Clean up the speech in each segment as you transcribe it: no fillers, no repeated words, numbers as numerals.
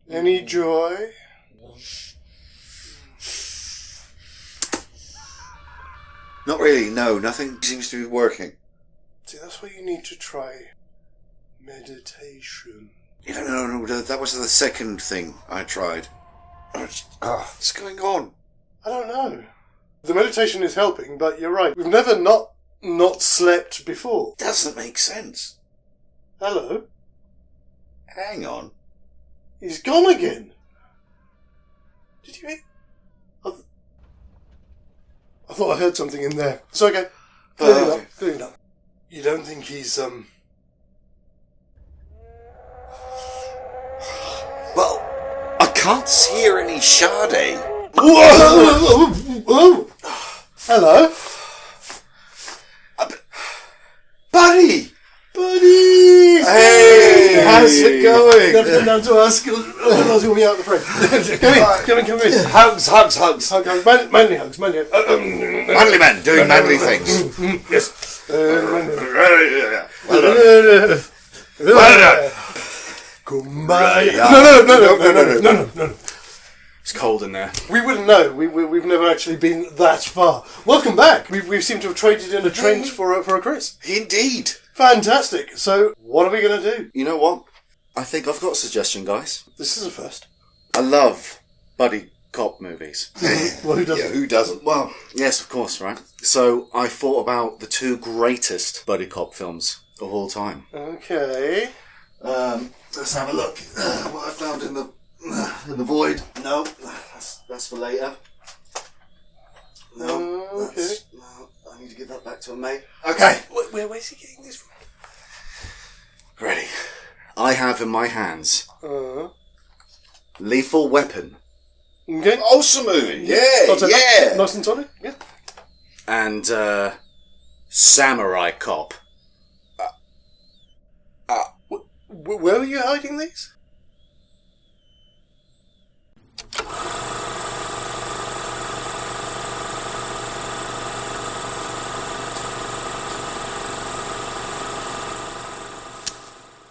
Any joy? Not really, no. Nothing seems to be working. See, that's why you need to try meditation. No, that was the second thing I tried. What's going on? I don't know. The meditation is helping, but you're right. We've never not slept before. Doesn't make sense. Hello? Hang on. He's gone again. Did you eat? I thought I heard something in there. It's okay. Clean up. You don't think he's, Well, I can't hear any Sade. Whoa! Hello? Buddy! Hey! How's it going? You have to come down to us. Otherwise we'll be out of the frame. Come in. Hugs. Manly hugs. Manly men doing manly things. Yes. Well done. Kumbaya. No. It's cold in there. We wouldn't know. We've never actually been that far. Welcome back. We seem to have traded in a trench for a Kris. Indeed. Fantastic. So, what are we going to do? You know what? I think I've got a suggestion, guys. This is a first. I love buddy cop movies. Well, who doesn't? Yeah, who doesn't? Well, yes, of course, right? So I thought about the two greatest buddy cop films of all time. Okay. Let's have a look. What I found in the void. No, that's for later. No, okay. No, I need to give that back to a mate. Okay. Where's he getting this from? Ready. I have in my hands Lethal Weapon. Okay. Awesome movie. Yeah, yeah. Nice and solid. Yeah. And Samurai Cop. Where are you hiding these?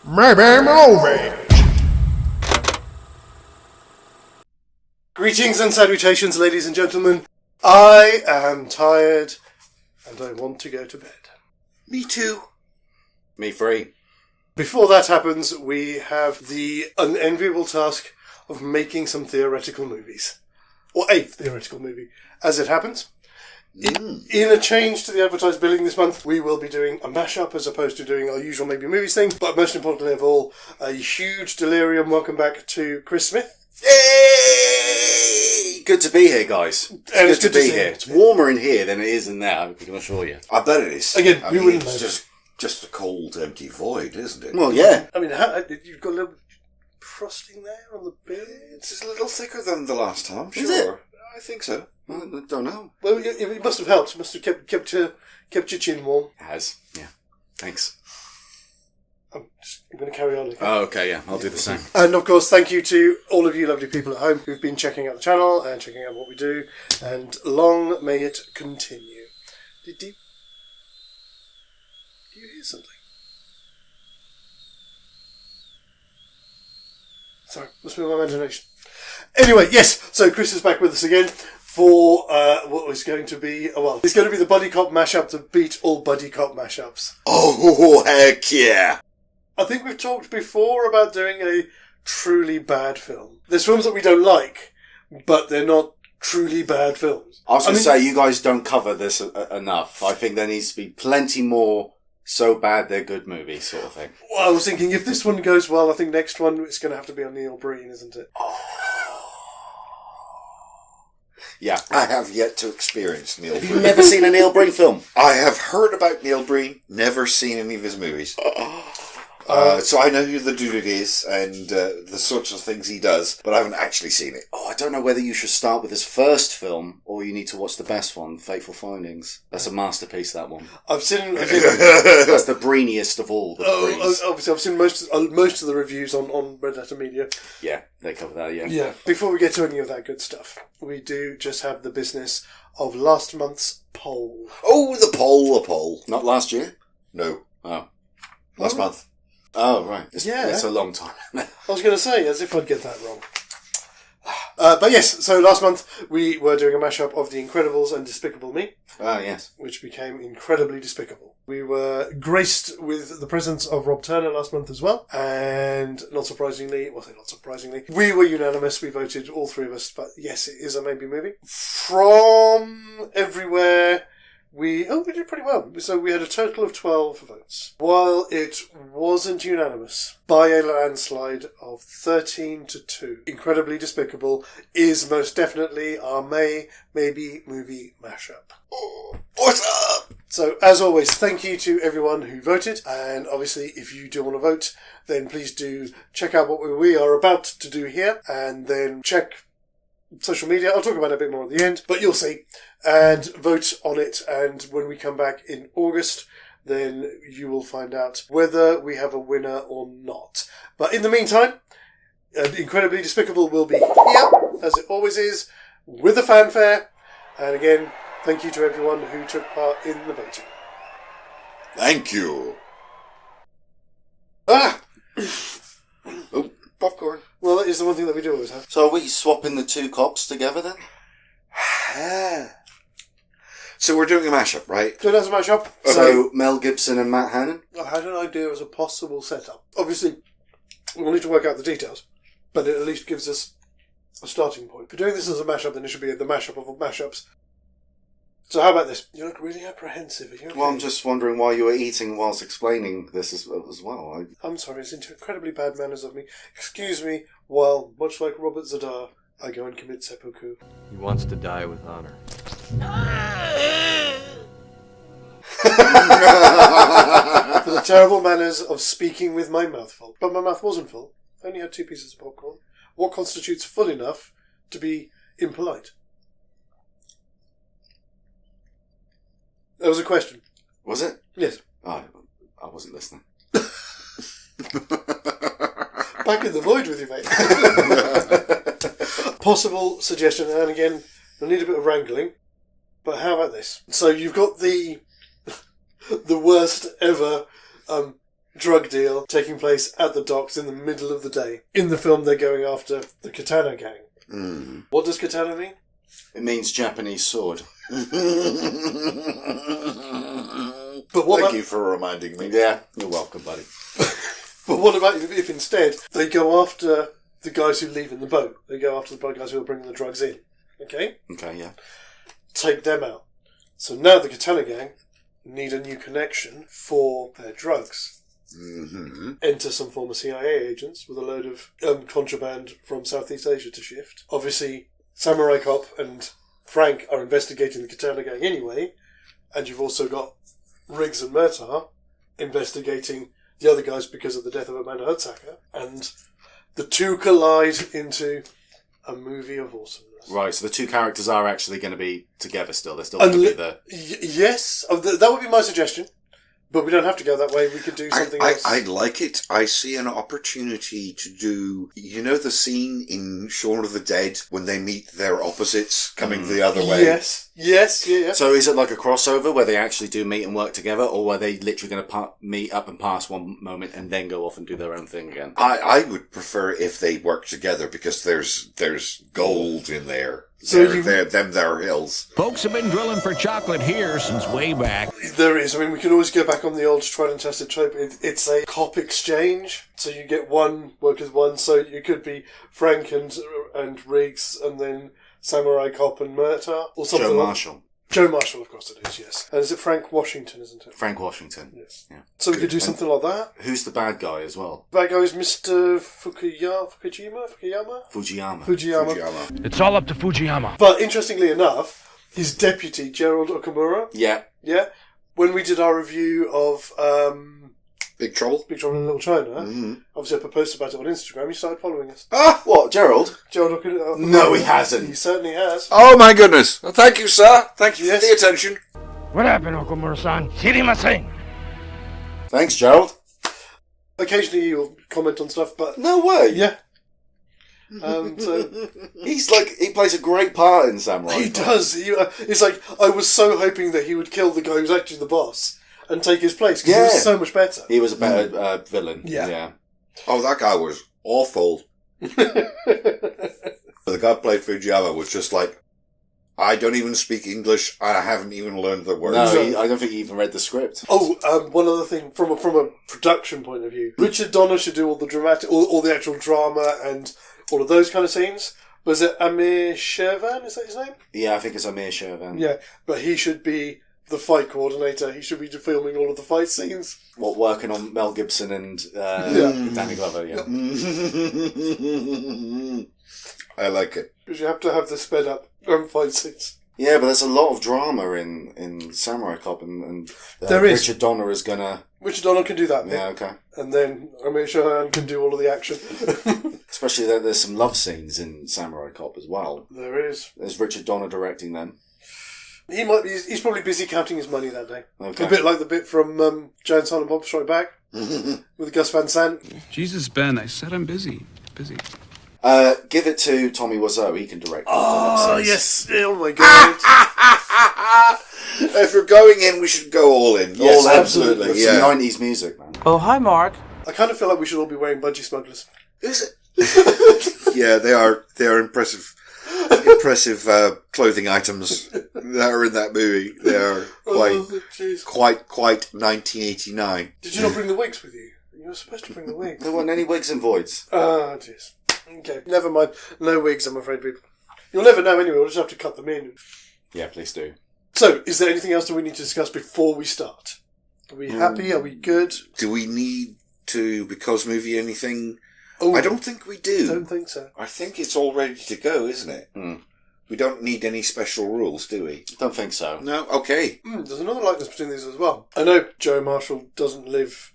Maybe movie. Greetings and salutations, ladies and gentlemen. I am tired and I want to go to bed. Me too. Me free. Before that happens, we have the unenviable task of making some theoretical movies. Or a theoretical movie. As it happens, in a change to the advertised billing this month, we will be doing a mashup as opposed to doing our usual maybe movies thing. But most importantly of all, a huge delirium welcome back to Kris Smith. Yay! Good to be here, guys. It's good to be here. It's warmer in here than it is in there, I can assure you. I bet it is. Again, we wouldn't know. It's just a cold, empty void, isn't it? Well, yeah. I mean, you've got a little frosting there on the bill? It's a little thicker than the last time, sure. Is it? I think so. I don't know. Well, it must have helped. It must have kept your chin warm. It has, yeah. Thanks. I'm going to carry on. Oh, okay, yeah. I'll do the same. And, of course, thank you to all of you lovely people at home who've been checking out the channel and checking out what we do. And long may it continue. Do you hear something? Sorry, must be my imagination. Anyway, yes, so Kris is back with us again for what was going to be, it's going to be the buddy cop mashup to beat all buddy cop mashups. Oh, heck yeah. I think we've talked before about doing a truly bad film. There's films that we don't like, but they're not truly bad films. I was going to say, you guys don't cover this enough. I think there needs to be plenty more so bad they're good movies sort of thing. Well, I was thinking, if this one goes well, I think next one it's going to have to be on Neil Breen, isn't it? Yeah. I have yet to experience Neil Have Breen. you never seen a Neil Breen film? I have heard about Neil Breen, never seen any of his movies. So I know who the dude is and the sorts of things he does, but I haven't actually seen it. Oh, I don't know whether you should start with his first film or you need to watch the best one, Fateful Findings. That's a masterpiece, that one. I've seen That's the Breeniest of all the Breens. obviously, I've seen most of the reviews on Red Letter Media. Yeah, they cover that, yeah. Yeah. Before we get to any of that good stuff, we do just have the business of last month's poll. Oh, the poll. Not last year? No. Oh. Last month. Oh, right. Yeah. It's a long time. I was going to say, as if I'd get that wrong. But yes, so last month we were doing a mashup of The Incredibles and Despicable Me. Ah, yes. Which became incredibly despicable. We were graced with the presence of Rob Turner last month as well, and not surprisingly, we were unanimous. We voted, all three of us, but yes, it is a maybe movie. From everywhere, we did pretty well. So we had a total of 12 votes. While it wasn't unanimous, by a landslide of 13-2, Incredibly Despicable is most definitely our maybe movie mashup. What's up? So, as always, thank you to everyone who voted, and obviously, if you do want to vote, then please do check out what we are about to do here, and then check social media. I'll talk about it a bit more at the end, but you'll see, and vote on it, and when we come back in August, then you will find out whether we have a winner or not. But in the meantime, Incredibly Despicable will be here, as it always is, with a fanfare, and again, thank you to everyone who took part in the voting. Thank you. Ah! Oh, popcorn. Well, that is the one thing that we do always have. So are we swapping the two cops together then? So we're doing a mashup, right? So that's my shop. So Mel Gibson and Matt Hannon? I had an idea as a possible setup. Obviously, we'll need to work out the details, but it at least gives us a starting point. If you're doing this as a mashup, then it should be the mashup of all mashups. So how about this? You look really apprehensive. Are you okay? Well, I'm just wondering why you were eating whilst explaining this as well. I'm sorry, it's incredibly bad manners of me. Excuse me, while, much like Robert Zadar, I go and commit seppuku. He wants to die with honor. For the terrible manners of speaking with my mouth full. But my mouth wasn't full. I only had 2 pieces of popcorn. What constitutes full enough to be impolite? That was a question. Was it? Yes. Oh, I wasn't listening. Back in the void with you, mate. Possible suggestion, and again, we'll need a bit of wrangling, but how about this? So you've got the worst ever drug deal taking place at the docks in the middle of the day. In the film, they're going after the Katana Gang. Mm. What does katana mean? It means Japanese sword. Thank But you for reminding me. Yeah, you're welcome, buddy. But what about if instead they go after the guys who leave in the boat? They go after the guys who are bringing the drugs in. Okay? Okay, yeah. Take them out. So now the Katana Gang need a new connection for their drugs. Mm-hmm. Enter some former CIA agents with a load of contraband from Southeast Asia to shift. Obviously, Samurai Cop and Frank are investigating the Katana Gang anyway, and you've also got Riggs and Murtagh investigating the other guys because of the death of Amanda Hudsacker, and the two collide into a movie of awesomeness. Right, so the two characters are actually going to be together still. They're still going to be the... Yes, that would be my suggestion. But we don't have to go that way. We could do something else. I like it. I see an opportunity to do... You know the scene in Shaun of the Dead when they meet their opposites coming the other way? Yes, yeah. So is it like a crossover where they actually do meet and work together, or are they literally going to meet up and pass one moment and then go off and do their own thing again? I would prefer if they work together because there's gold in there. So they're hills. Folks have been drilling for chocolate here since way back. There is. I mean, we can always go back on the old tried and tested trope. It's a cop exchange. So you get one work as one. So you could be Frank and Riggs, and then Samurai Cop and Murtagh, or something. Joe Marshall. Joe Marshall, of course it is, yes. And is it Frank Washington, isn't it? Frank Washington. Yes. Yeah. So we could do something like that. Who's the bad guy as well? That guy is Mr. Fukuyama? Fujiyama. It's all up to Fujiyama. But interestingly enough, his deputy, Gerald Okamura, Yeah. when we did our review of Big Trouble? Big Trouble in Little China, Mm-hmm. obviously I posted about it on Instagram, he started following us. Ah, what, Gerald? Gerald Okamura. No, he hasn't. He certainly has. Oh my goodness. Well, thank you, sir. Thank you Yes. for the attention. What happened, Okamura-san? Shirimasen. Thanks, Gerald. Occasionally he'll comment on stuff, but No way. yeah. So He plays a great part in Samurai. he does. It's like, I was so hoping that he would kill the guy who's actually the boss. and take his place, because he was so much better. He was a better villain. Yeah. Oh, that guy was awful. The guy who played Fujiyama was just like, I don't even speak English, and I haven't even learned the words. No, I don't think he even read the script. Oh, one other thing, from a production point of view, Richard Donner should do all the dramatic, all the actual drama and all of those kind of scenes. Was it Amir Shervan? Is that his name? Yeah, I think it's Amir Shervan. Yeah, but he should be the fight coordinator. He should be filming all of the fight scenes. What, working on Mel Gibson and Danny Glover, yeah. I like it. Because you have to have the sped up fight scenes. Yeah, but there's a lot of drama in Samurai Cop, and there is. Richard Donner is gonna... Richard Donner can do that bit. Yeah, okay. And then Amir Shervan can do all of the action. Especially that there's some love scenes in Samurai Cop as well. There is. There's Richard Donner directing them. He might be. He's probably busy counting his money that day. Okay. A bit like the bit from Jay and Silent Bob Strike Back with Gus Van Sant. Jesus, Ben, I said I'm busy. Busy. Give it to Tommy Wiseau. He can direct. Oh, yes. Oh, my God. If we're going in, we should go all in. Yes, all absolutely. With Some 90s music, man. Oh, hi, Mark. I kind of feel like we should all be wearing budgie smugglers. Is it? Yeah, they are. They are impressive. Impressive clothing items that are in that movie. They are quite 1989. Did you not bring the wigs with you? You were supposed to bring the wigs. There weren't any wigs and voids. Ah, jeez. Okay, never mind. No wigs, I'm afraid, people. You'll never know anyway. We'll just have to cut them in. Yeah, please do. So, is there anything else that we need to discuss before we start? Are we happy? Are we good? Do we need to, because movie anything? Oh, I don't think we do. I don't think so. I think it's all ready to go, isn't it? We don't need any special rules, do we? Don't think so. No? Okay. There's another likeness between these as well. I know Joe Marshall doesn't live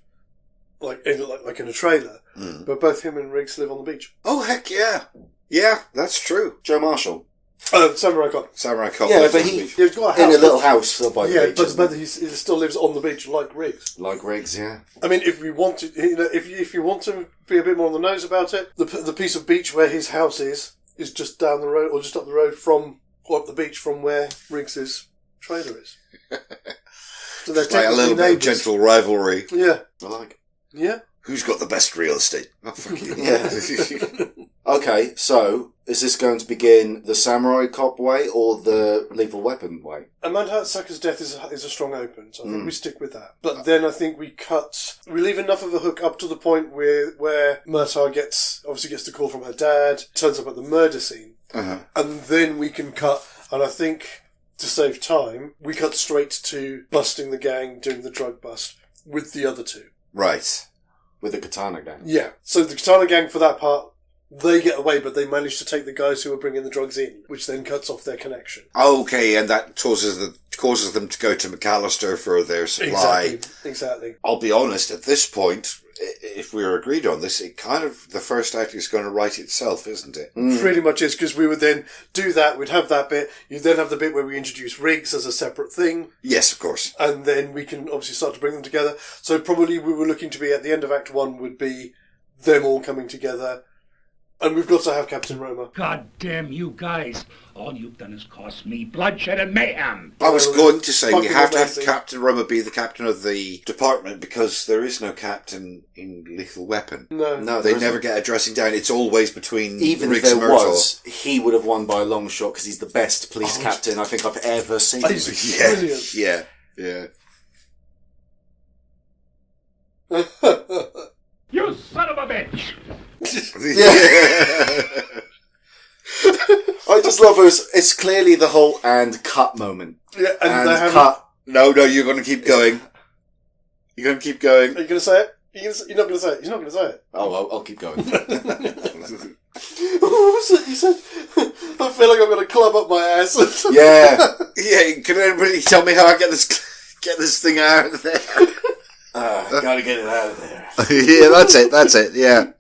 like in a trailer, but both him and Riggs live on the beach. Oh, heck yeah. Yeah, that's true. Joe Marshall. Samurai Cop. Samurai Cop. Yeah, lives but on the he- beach. He's got a house. In a little house by the beach. but he still lives on the beach like Riggs. Like Riggs, yeah. I mean, if we want to, if you want to be a bit more on the nose about it, the piece of beach where his house is just down the road, or just up the road up the beach from where Riggs's trailer is. So they're Like a technically little bit of neighbours. gentle rivalry. Yeah, I like. yeah. Who's got the best real estate? Oh, fuck you. Yeah. Okay, so is this going to begin the Samurai Cop way or the Lethal Weapon way? Amanda Hatsucker's death is a strong open, so I think we stick with that. But then I think we leave enough of a hook up to the point where Murtagh gets the call from her dad, turns up at the murder scene, and then we can cut. And I think to save time, we cut straight to busting the gang, doing the drug bust with the other two. Right. With the Katana Gang. Yeah. So the Katana Gang, for that part, they get away, but they manage to take the guys who are bringing the drugs in, which then cuts off their connection. Okay, and that causes them to go to McAllister for their supply. Exactly. I'll be honest, at this point, if we're agreed on this, the first act is going to write itself, isn't it? Pretty much is, because we would then do that, we'd have that bit, you'd then have the bit where we introduce Riggs as a separate thing, Yes, of course. and then we can obviously start to bring them together. So probably we were looking to be, at the end of Act 1, would be them all coming together. And we've got to have Captain Roma. God damn you guys. All you've done is cost me bloodshed and mayhem. I was going to say we Fucking have to have amazing. Captain Roma be the captain of the department because there is no captain in Lethal Weapon. No. They never get a dressing down. It's always between Even if Riggs there and Murtagh. was, he would have won by a long shot because he's the best police captain I think I've ever seen. He's Yeah, brilliant. yeah. You son of a bitch. I just love it. It's clearly the whole and cut moment. Yeah, and And they haven't- cut. No, you're going to keep going. You're going to keep going. Are you going to say it? You're not going to say it. He's not going to say it. Oh, I'll keep going. What was it? You said, I feel like I'm going to club up my ass. Yeah. Yeah, can anybody tell me how I get this thing out of there? Gotta get it out of there. Yeah, that's it, yeah.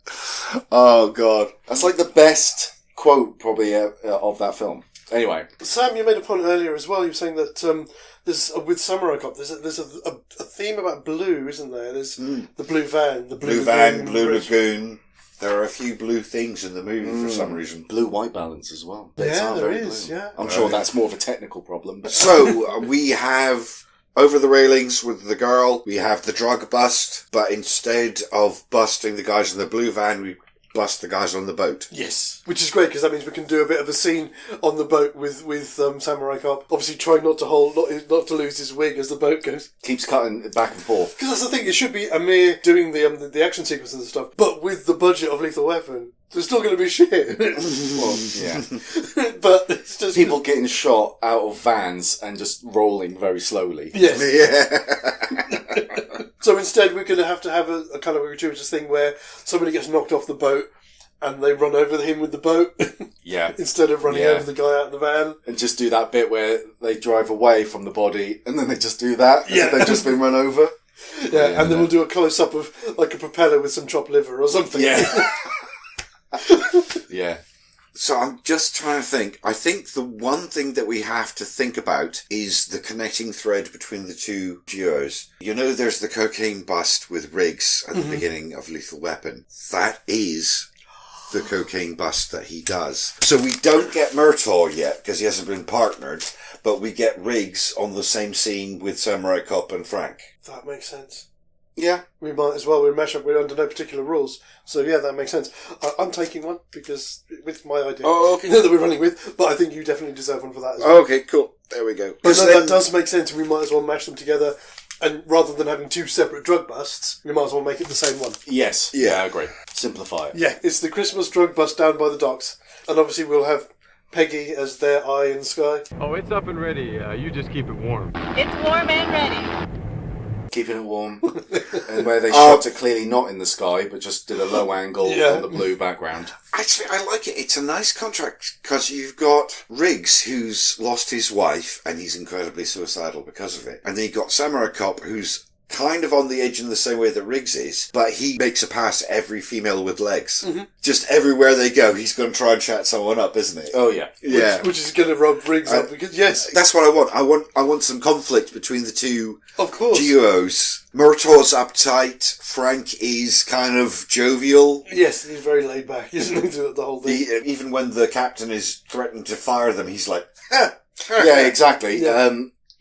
Oh, God. That's like the best quote, probably, of that film. Anyway. Sam, you made a point earlier as well. You were saying that there's with Samurai Cop, there's a theme about blue, isn't there? There's the blue van, the Blue van, Blue Lagoon. There are a few blue things in the movie for some reason. Blue-white balance as well. Bits Yeah, are there very is, blue. yeah. I'm sure that's more of a technical problem. But So, we have over the railings with the girl. We have the drug bust, but instead of busting the guys in the blue van, we bust the guys on the boat. Yes. Which is great, because that means we can do a bit of a scene on the boat with Samurai Cop. Obviously trying not to lose his wig as the boat goes. Keeps cutting it back and forth. Because that's the thing, it should be Amir doing the action sequences and stuff, but with the budget of Lethal Weapon. There's still going to be shit. Well, yeah. But it's just... People getting shot out of vans and just rolling very slowly. Yes. Yeah. So instead we're going to have a kind of a gratuitous thing where somebody gets knocked off the boat and they run over him with the boat. Yeah. Instead of running over the guy out of the van. And just do that bit where they drive away from the body and then they just do that. Yeah. They've just been run over. Yeah, and then we'll do a close-up of like a propeller with some chopped liver or something. Yeah. Yeah. So I'm just trying to think. I think the one thing that we have to think about is the connecting thread between the two duos. You know, there's the cocaine bust with Riggs at the beginning of Lethal Weapon. That is the cocaine bust that he does. So we don't get Murtagh yet because he hasn't been partnered, but we get Riggs on the same scene with Samurai Cop and Frank. That makes sense. Yeah. We might as well. We're Mashup. We're under no particular rules. So yeah, that makes sense. I'm taking one because with my idea. Oh, okay. That we're running with, but I think you definitely deserve one for that as well. Okay, cool. There we go. But no, that does make sense. We might as well mash them together, and rather than having two separate drug busts, we might as well make it the same one. Yes. Yeah. I agree. Simplify it. Yeah, it's the Christmas drug bust down by the docks, and obviously we'll have Peggy as their eye in the sky. Oh, it's up and ready. You just keep it warm. It's warm and ready. Keeping it warm. And where they shot it clearly not in the sky, but just did a low angle on the blue background. Actually, I like it. It's a nice contract because you've got Riggs, who's lost his wife, and he's incredibly suicidal because of it. And then you've got Samurai Cop, who's kind of on the edge in the same way that Riggs is, but he makes a pass at every female with legs. Mm-hmm. Just everywhere they go, he's going to try and chat someone up, isn't it? Oh, yeah. Yeah. Which is going to rub Riggs up, because, yes. That's what I want. I want some conflict between the two of course. duos. Murtagh's uptight. Frank is kind of jovial. Yes, he's very laid back, isn't he, throughout the whole thing? Even when the captain is threatening to fire them, he's like, Yeah, exactly. Yeah.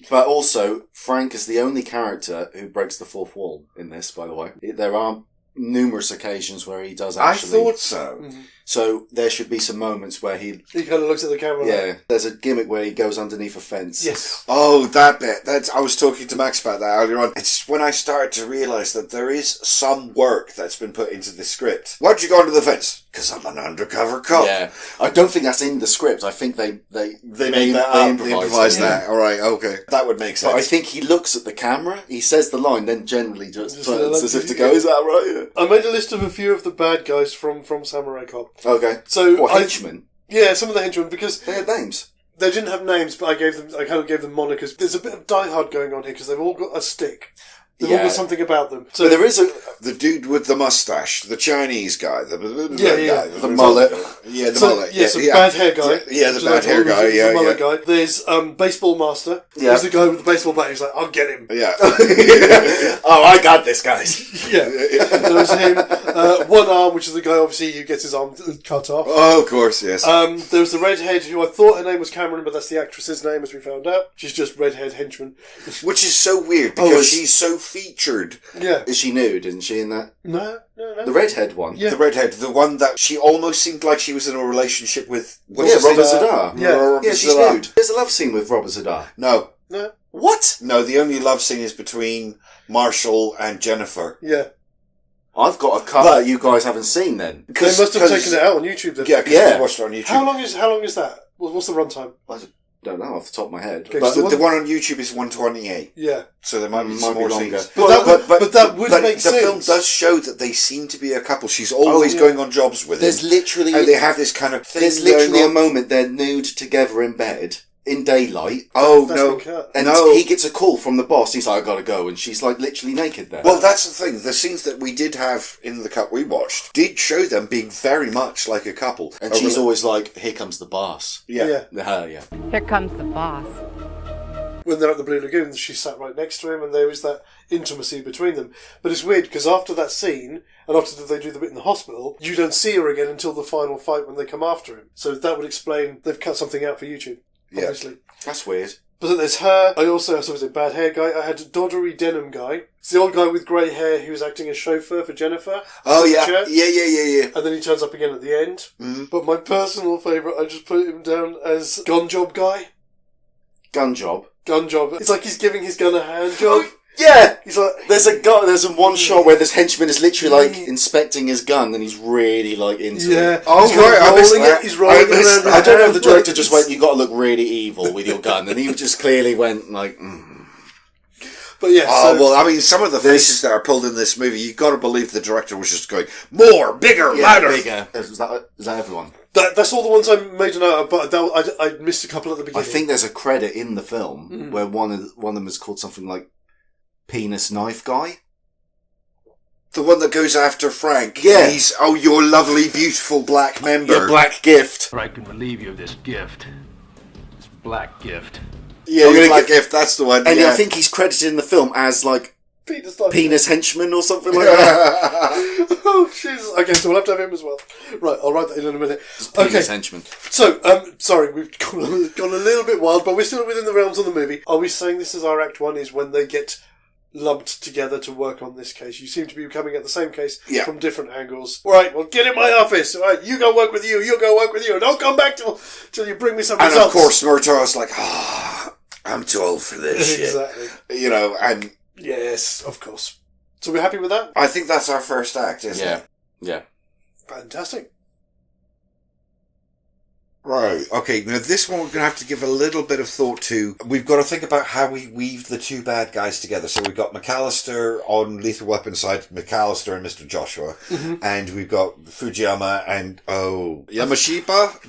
But also, Frank is the only character who breaks the fourth wall in this, by the way. There are numerous occasions where he does actually... I thought so. Mm-hmm. So there should be some moments where he kind of looks at the camera. Yeah, there's a gimmick where he goes underneath a fence. Yes. Oh, that bit. I was talking to Max about that earlier on. It's when I started to realise that there is some work that's been put into the script. Why'd you go under the fence? Because I'm an undercover cop. Yeah. I don't think that's in the script. I think they made that up. They improvised that. All right, okay. That would make sense. But I think he looks at the camera, he says the line, then generally just turns as if to go, is that right? Yeah. I made a list of a few of the bad guys from Samurai Cop. Okay. So henchmen? Yeah, some of the henchmen, because... They had names. They didn't have names, but I kind of gave them monikers. There's a bit of Die Hard going on here, because they've all got a stick. They've all got something about them. So but there is the dude with the mustache, the Chinese guy, the mullet. Yeah, the mullet. Yes, a bad hair guy. Yeah, the bad hair guy. Yeah, the mullet guy. There's Baseball Master. Yeah. There's the guy with the baseball bat. He's like, I'll get him. Yeah. Oh, I got this, guys. Yeah. There's him. One Arm, which is the guy obviously who gets his arm cut off. Oh, of course, yes. There's the redhead who I thought her name was Cameron, but that's the actress's name, as we found out. She's just redhead henchman. Which is so weird because she's so featured. Yeah. Is she nude? Isn't she in that? No. The redhead one. Yeah. The redhead, the one that she almost seemed like she was in a relationship with. Robert Zadar. Yeah, she's nude. There's a love scene with Robert Zadar. No. What? No, the only love scene is between Marshall and Jennifer. Yeah. I've got a cut that you guys haven't seen then. They must have taken it out on YouTube then. Yeah, because we watched it on YouTube. How long is that? What's the runtime? I don't know off the top of my head. Okay, but the one on YouTube is 128. Yeah. So there might be more longer. scenes. But that would make sense. The film does show that they seem to be a couple. She's always going on jobs with There's him. literally... And they have this kind of thing. There's literally a moment they're nude together in bed. In daylight. Oh, That's no. been cut. And he gets a call from the boss. He's like, I gotta go. And she's like literally naked there. Well, that's the thing. The scenes that we did have in the cut we watched did show them being very much like a couple. And she's always like, here comes the boss. Yeah. Yeah. Here comes the boss. When they're at the Blue Lagoon, she sat right next to him, and there is that intimacy between them. But it's weird, because after that scene, and after they do the bit in the hospital, you don't see her again until the final fight when they come after him. So that would explain they've cut something out for YouTube, obviously. That's weird. But then there's her. I also was a bad hair guy. I had a Doddery Denim guy. It's the old guy with grey hair who was acting as chauffeur for Jennifer. Oh, yeah. Church. Yeah. And then he turns up again at the end. Mm-hmm. But my personal favourite, I just put him down as gun job guy. Gun job. Gun job. It's like he's giving his gun a hand job. Yeah! He's like... There's a one shot where this henchman is literally, like, inspecting his gun, and he's really, like, into it. Oh, he's right, I missed rolling that. it. He's rolling it around. I don't know if the director just went, you got to look really evil with your gun, and he just clearly went, like, But yeah, Oh, so, well, I mean, some of the faces that are pulled in this movie, you've got to believe the director was just going, more, bigger, louder. bigger. Is that everyone? that's all the ones I made a note of, but I missed a couple at the I beginning. think there's a credit in the film where one of them is called something like Penis Knife Guy. The one that goes after Frank. Yeah. He's, your lovely, beautiful black member. Your black gift. I can relieve you of this gift. This black gift. Yeah, Your like, black gift, that's the one. and yeah. I think he's credited in the film as, like, Penis Penis Henchman or something like that. Oh, Jesus. Okay, so we'll have to have him as well. Right, I'll write that in a minute. Penis Henchman. So, sorry, we've gone a little bit wild, but we're still within the realms of the movie. Are we saying this is our Act 1, is when they get lumped together to work on this case? You seem to be coming at the same case from different angles. All right, well, get in my office. All right, you go work with you go work with you. Don't come back till you bring me some And results. of course, Murtagh's like, I'm too old for this shit. Exactly. You know, and... Yes, of course. So we're happy with that? I think that's our first act, isn't it? Yeah. Fantastic. Right, okay, now this one we're going to have to give a little bit of thought to. We've got to think about how we weave the two bad guys together. So we've got McAllister on Lethal Weapon side, McAllister and Mr. Joshua, and we've got Fujiyama and, Yamashita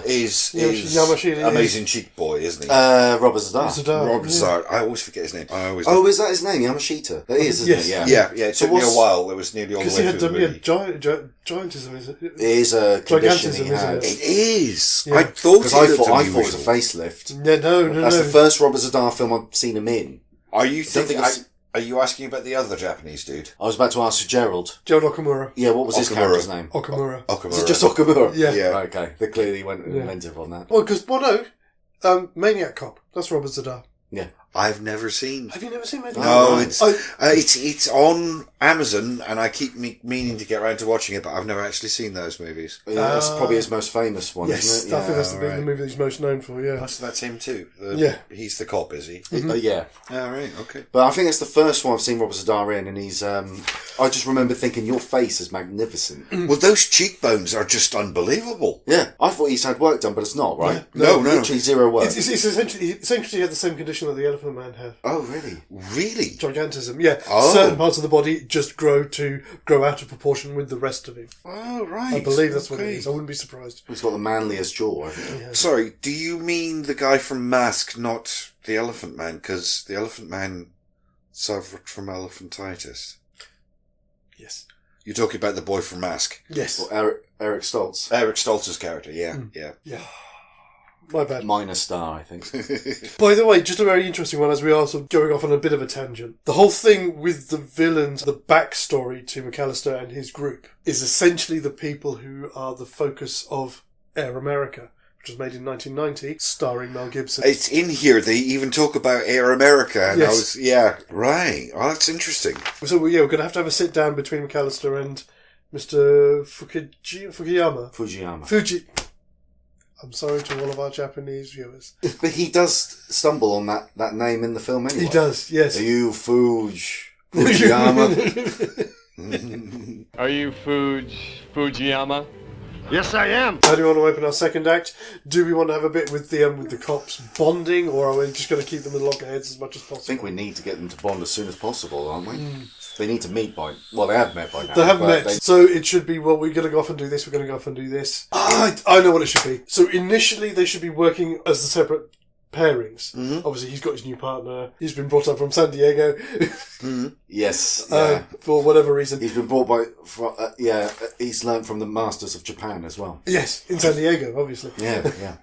is Yamashita, Amazing Cheek Boy, isn't he? Robert Zadar. Robert Zard. I always forget his name. Is that his name? Yamashita? That is, isn't it? Yeah, it took me a while. It was nearly all the way through the movie. Giantism, is it? It is a condition he Gigantism, had. isn't It is. Yeah. I thought Because it I looked thought it was a unusual. facelift. Yeah, no. That's the first Robert Zadar film I've seen him in. Are you think it's- Are you asking about the other Japanese dude? I was about to ask Gerald. Gerald Okamura. Yeah, what was his Okamura. character's name? Okamura. Okamura. Is it just Okamura? Yeah. Yeah. Okay, they clearly went inventive on that. Well, no. Maniac Cop. That's Robert Zadar. Yeah. I've never seen. Have you never seen Maniac No, Cop? it's on Amazon, and I keep meaning to get around to watching it, but I've never actually seen those movies. Yeah, that's probably his most famous one, Yes, isn't it? I think that's the right. movie he's most known for, yeah. So that's him too. He's the cop, is he? Yeah. All right, okay. But I think it's the first one I've seen Robert Zadar in, and he's, I just remember thinking, your face is magnificent. Well, those cheekbones are just unbelievable. Yeah. I thought he's had work done, but it's not, right? No. Literally zero work. It's essentially had the same condition that the Elephant Man had. Oh, really? Really? Gigantism, yeah. Oh. Certain parts of the body just grow out of proportion with the rest of him. Oh, right. I believe that's what it is. I wouldn't be surprised. He's got the manliest jaw, hasn't he? Sorry, do you mean the guy from Mask, not the Elephant Man? Because the Elephant Man suffered from elephantitis. Yes. You're talking about the boy from Mask. Yes. Well, Eric Stoltz. Eric Stoltz's character, yeah. Yeah. My bad. Minor star, I think. By the way, just a very interesting one as we are sort of going off on a bit of a tangent. The whole thing with the villains, the backstory to McAllister and his group, is essentially the people who are the focus of Air America, which was made in 1990, starring Mel Gibson. It's in here. They even talk about Air America. And Yes. Right. Oh, that's interesting. So, we're going to have a sit down between McAllister and Mr. Fujiyama. I'm sorry to all of our Japanese viewers. But he does stumble on that name in the film anyway. He does, yes. Are you Fujiyama? Are you Fujiyama? Yes, I am. How do we want to open our second act? Do we want to have a bit with the cops bonding, or are we just going to keep them in loggerheads as much as possible? I think we need to get them to bond as soon as possible, aren't we? They need to meet by... Well, they have met by now. They haven't but met. So it should be, well, we're going to go off and do this, we're going to go off and do this. I know what it should be. So initially they should be working as the separate pairings. Mm-hmm. Obviously he's got his new partner. He's been brought up from San Diego. Yes. Yeah. For whatever reason. He's been brought by... he's learned from the masters of Japan as well. Yes, in San Diego, obviously. Yeah.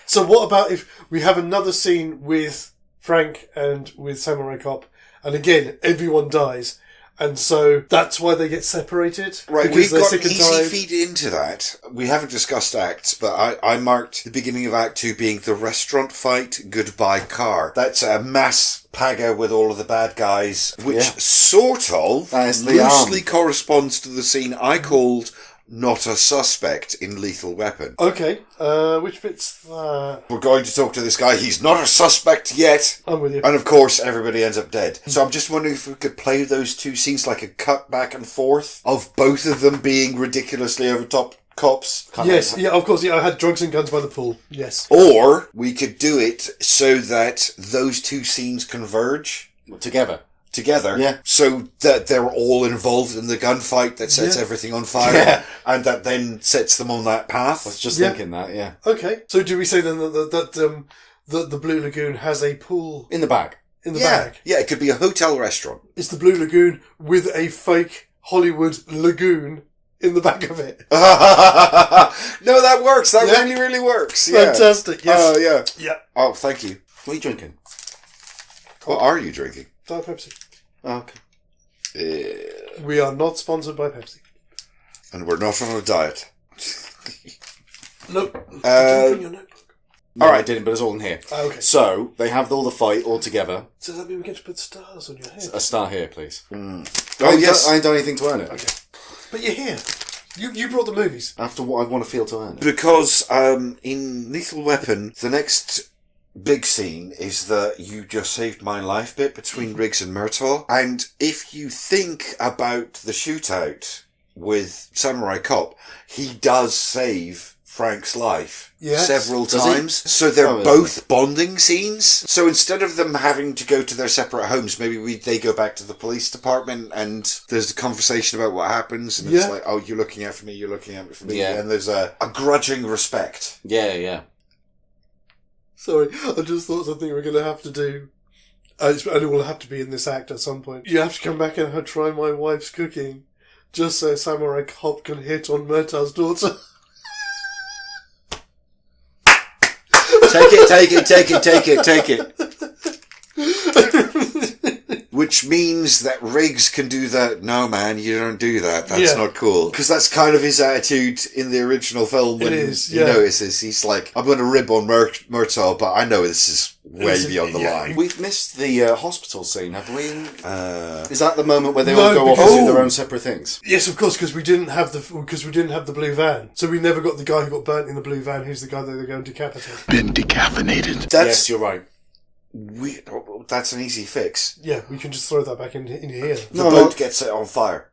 So what about if we have another scene with Frank and with Samurai Cop, and again, everyone dies, And so that's why they get separated. Right, because we've they're got sick an and easy tired. feed into that. We haven't discussed acts, but I marked the beginning of Act 2 being the restaurant fight, goodbye car. That's a mass paga with all of the bad guys, which sort of loosely corresponds to the scene I called Not a Suspect in Lethal Weapon. Okay, which bit's that? We're going to talk to this guy. He's not a suspect yet. I'm with you. And of course, everybody ends up dead. So I'm just wondering if we could play those two scenes like a cut back and forth of both of them being ridiculously over top cops. Yes, yeah, of course, yeah, I had drugs and guns by the pool. Yes. Or we could do it so that those two scenes converge Together. together, so that they're all involved in the gunfight that sets everything on fire, and that then sets them on that path. I was just thinking that, Okay, so do we say then that the Blue Lagoon has a pool in the bag? In the bag? Yeah, it could be a hotel restaurant. It's the Blue Lagoon with a fake Hollywood lagoon in the back of it. No, that works. That really, really works. Yeah. Fantastic. Yes. Oh, yeah. Yeah. Oh, thank you. What are you drinking? What are you drinking? Diet Pepsi. Oh, okay. We are not sponsored by Pepsi. And we're not on a diet. Nope. Did you bring your notebook? No, I didn't, but it's all in here. Oh, okay. So, they have all the fight all together. So that means we get to put stars on your head. A star here, please. Oh, yes. I ain't done anything to earn it. Okay. But you're here. You brought the movies. After what I want to feel to earn it. Because in Lethal Weapon, the next big scene is the "you just saved my life" bit between Riggs and Murtagh. And if you think about the shootout with Samurai Cop, he does save Frank's life several times. So they're both bonding scenes. So instead of them having to go to their separate homes, maybe they go back to the police department and there's a conversation about what happens. And it's like, oh, you're looking out for me, you're looking out for me. Yeah. And there's a grudging respect. Yeah. Sorry, I just thought something we're going to have to do. And it will have to be in this act at some point. You have to come back and try my wife's cooking. Just so Samurai Cop can hit on Murtagh's daughter. Take it. Which means that Riggs can do that. No, man, you don't do that. That's not cool. Because that's kind of his attitude in the original film. When he notices, he's like, I'm going to rib on Murtagh, but I know this is way beyond the line. We've missed the hospital scene, have we? Is that the moment where they all go off and do their own separate things? Yes, of course, because we didn't have the blue van, so we never got the guy who got burnt in the blue van. Who's the guy that they're going to decapitate? Been decaffeinated. Yes, you're right. That's an easy fix. Yeah, we can just throw that back in here. The boat gets set on fire.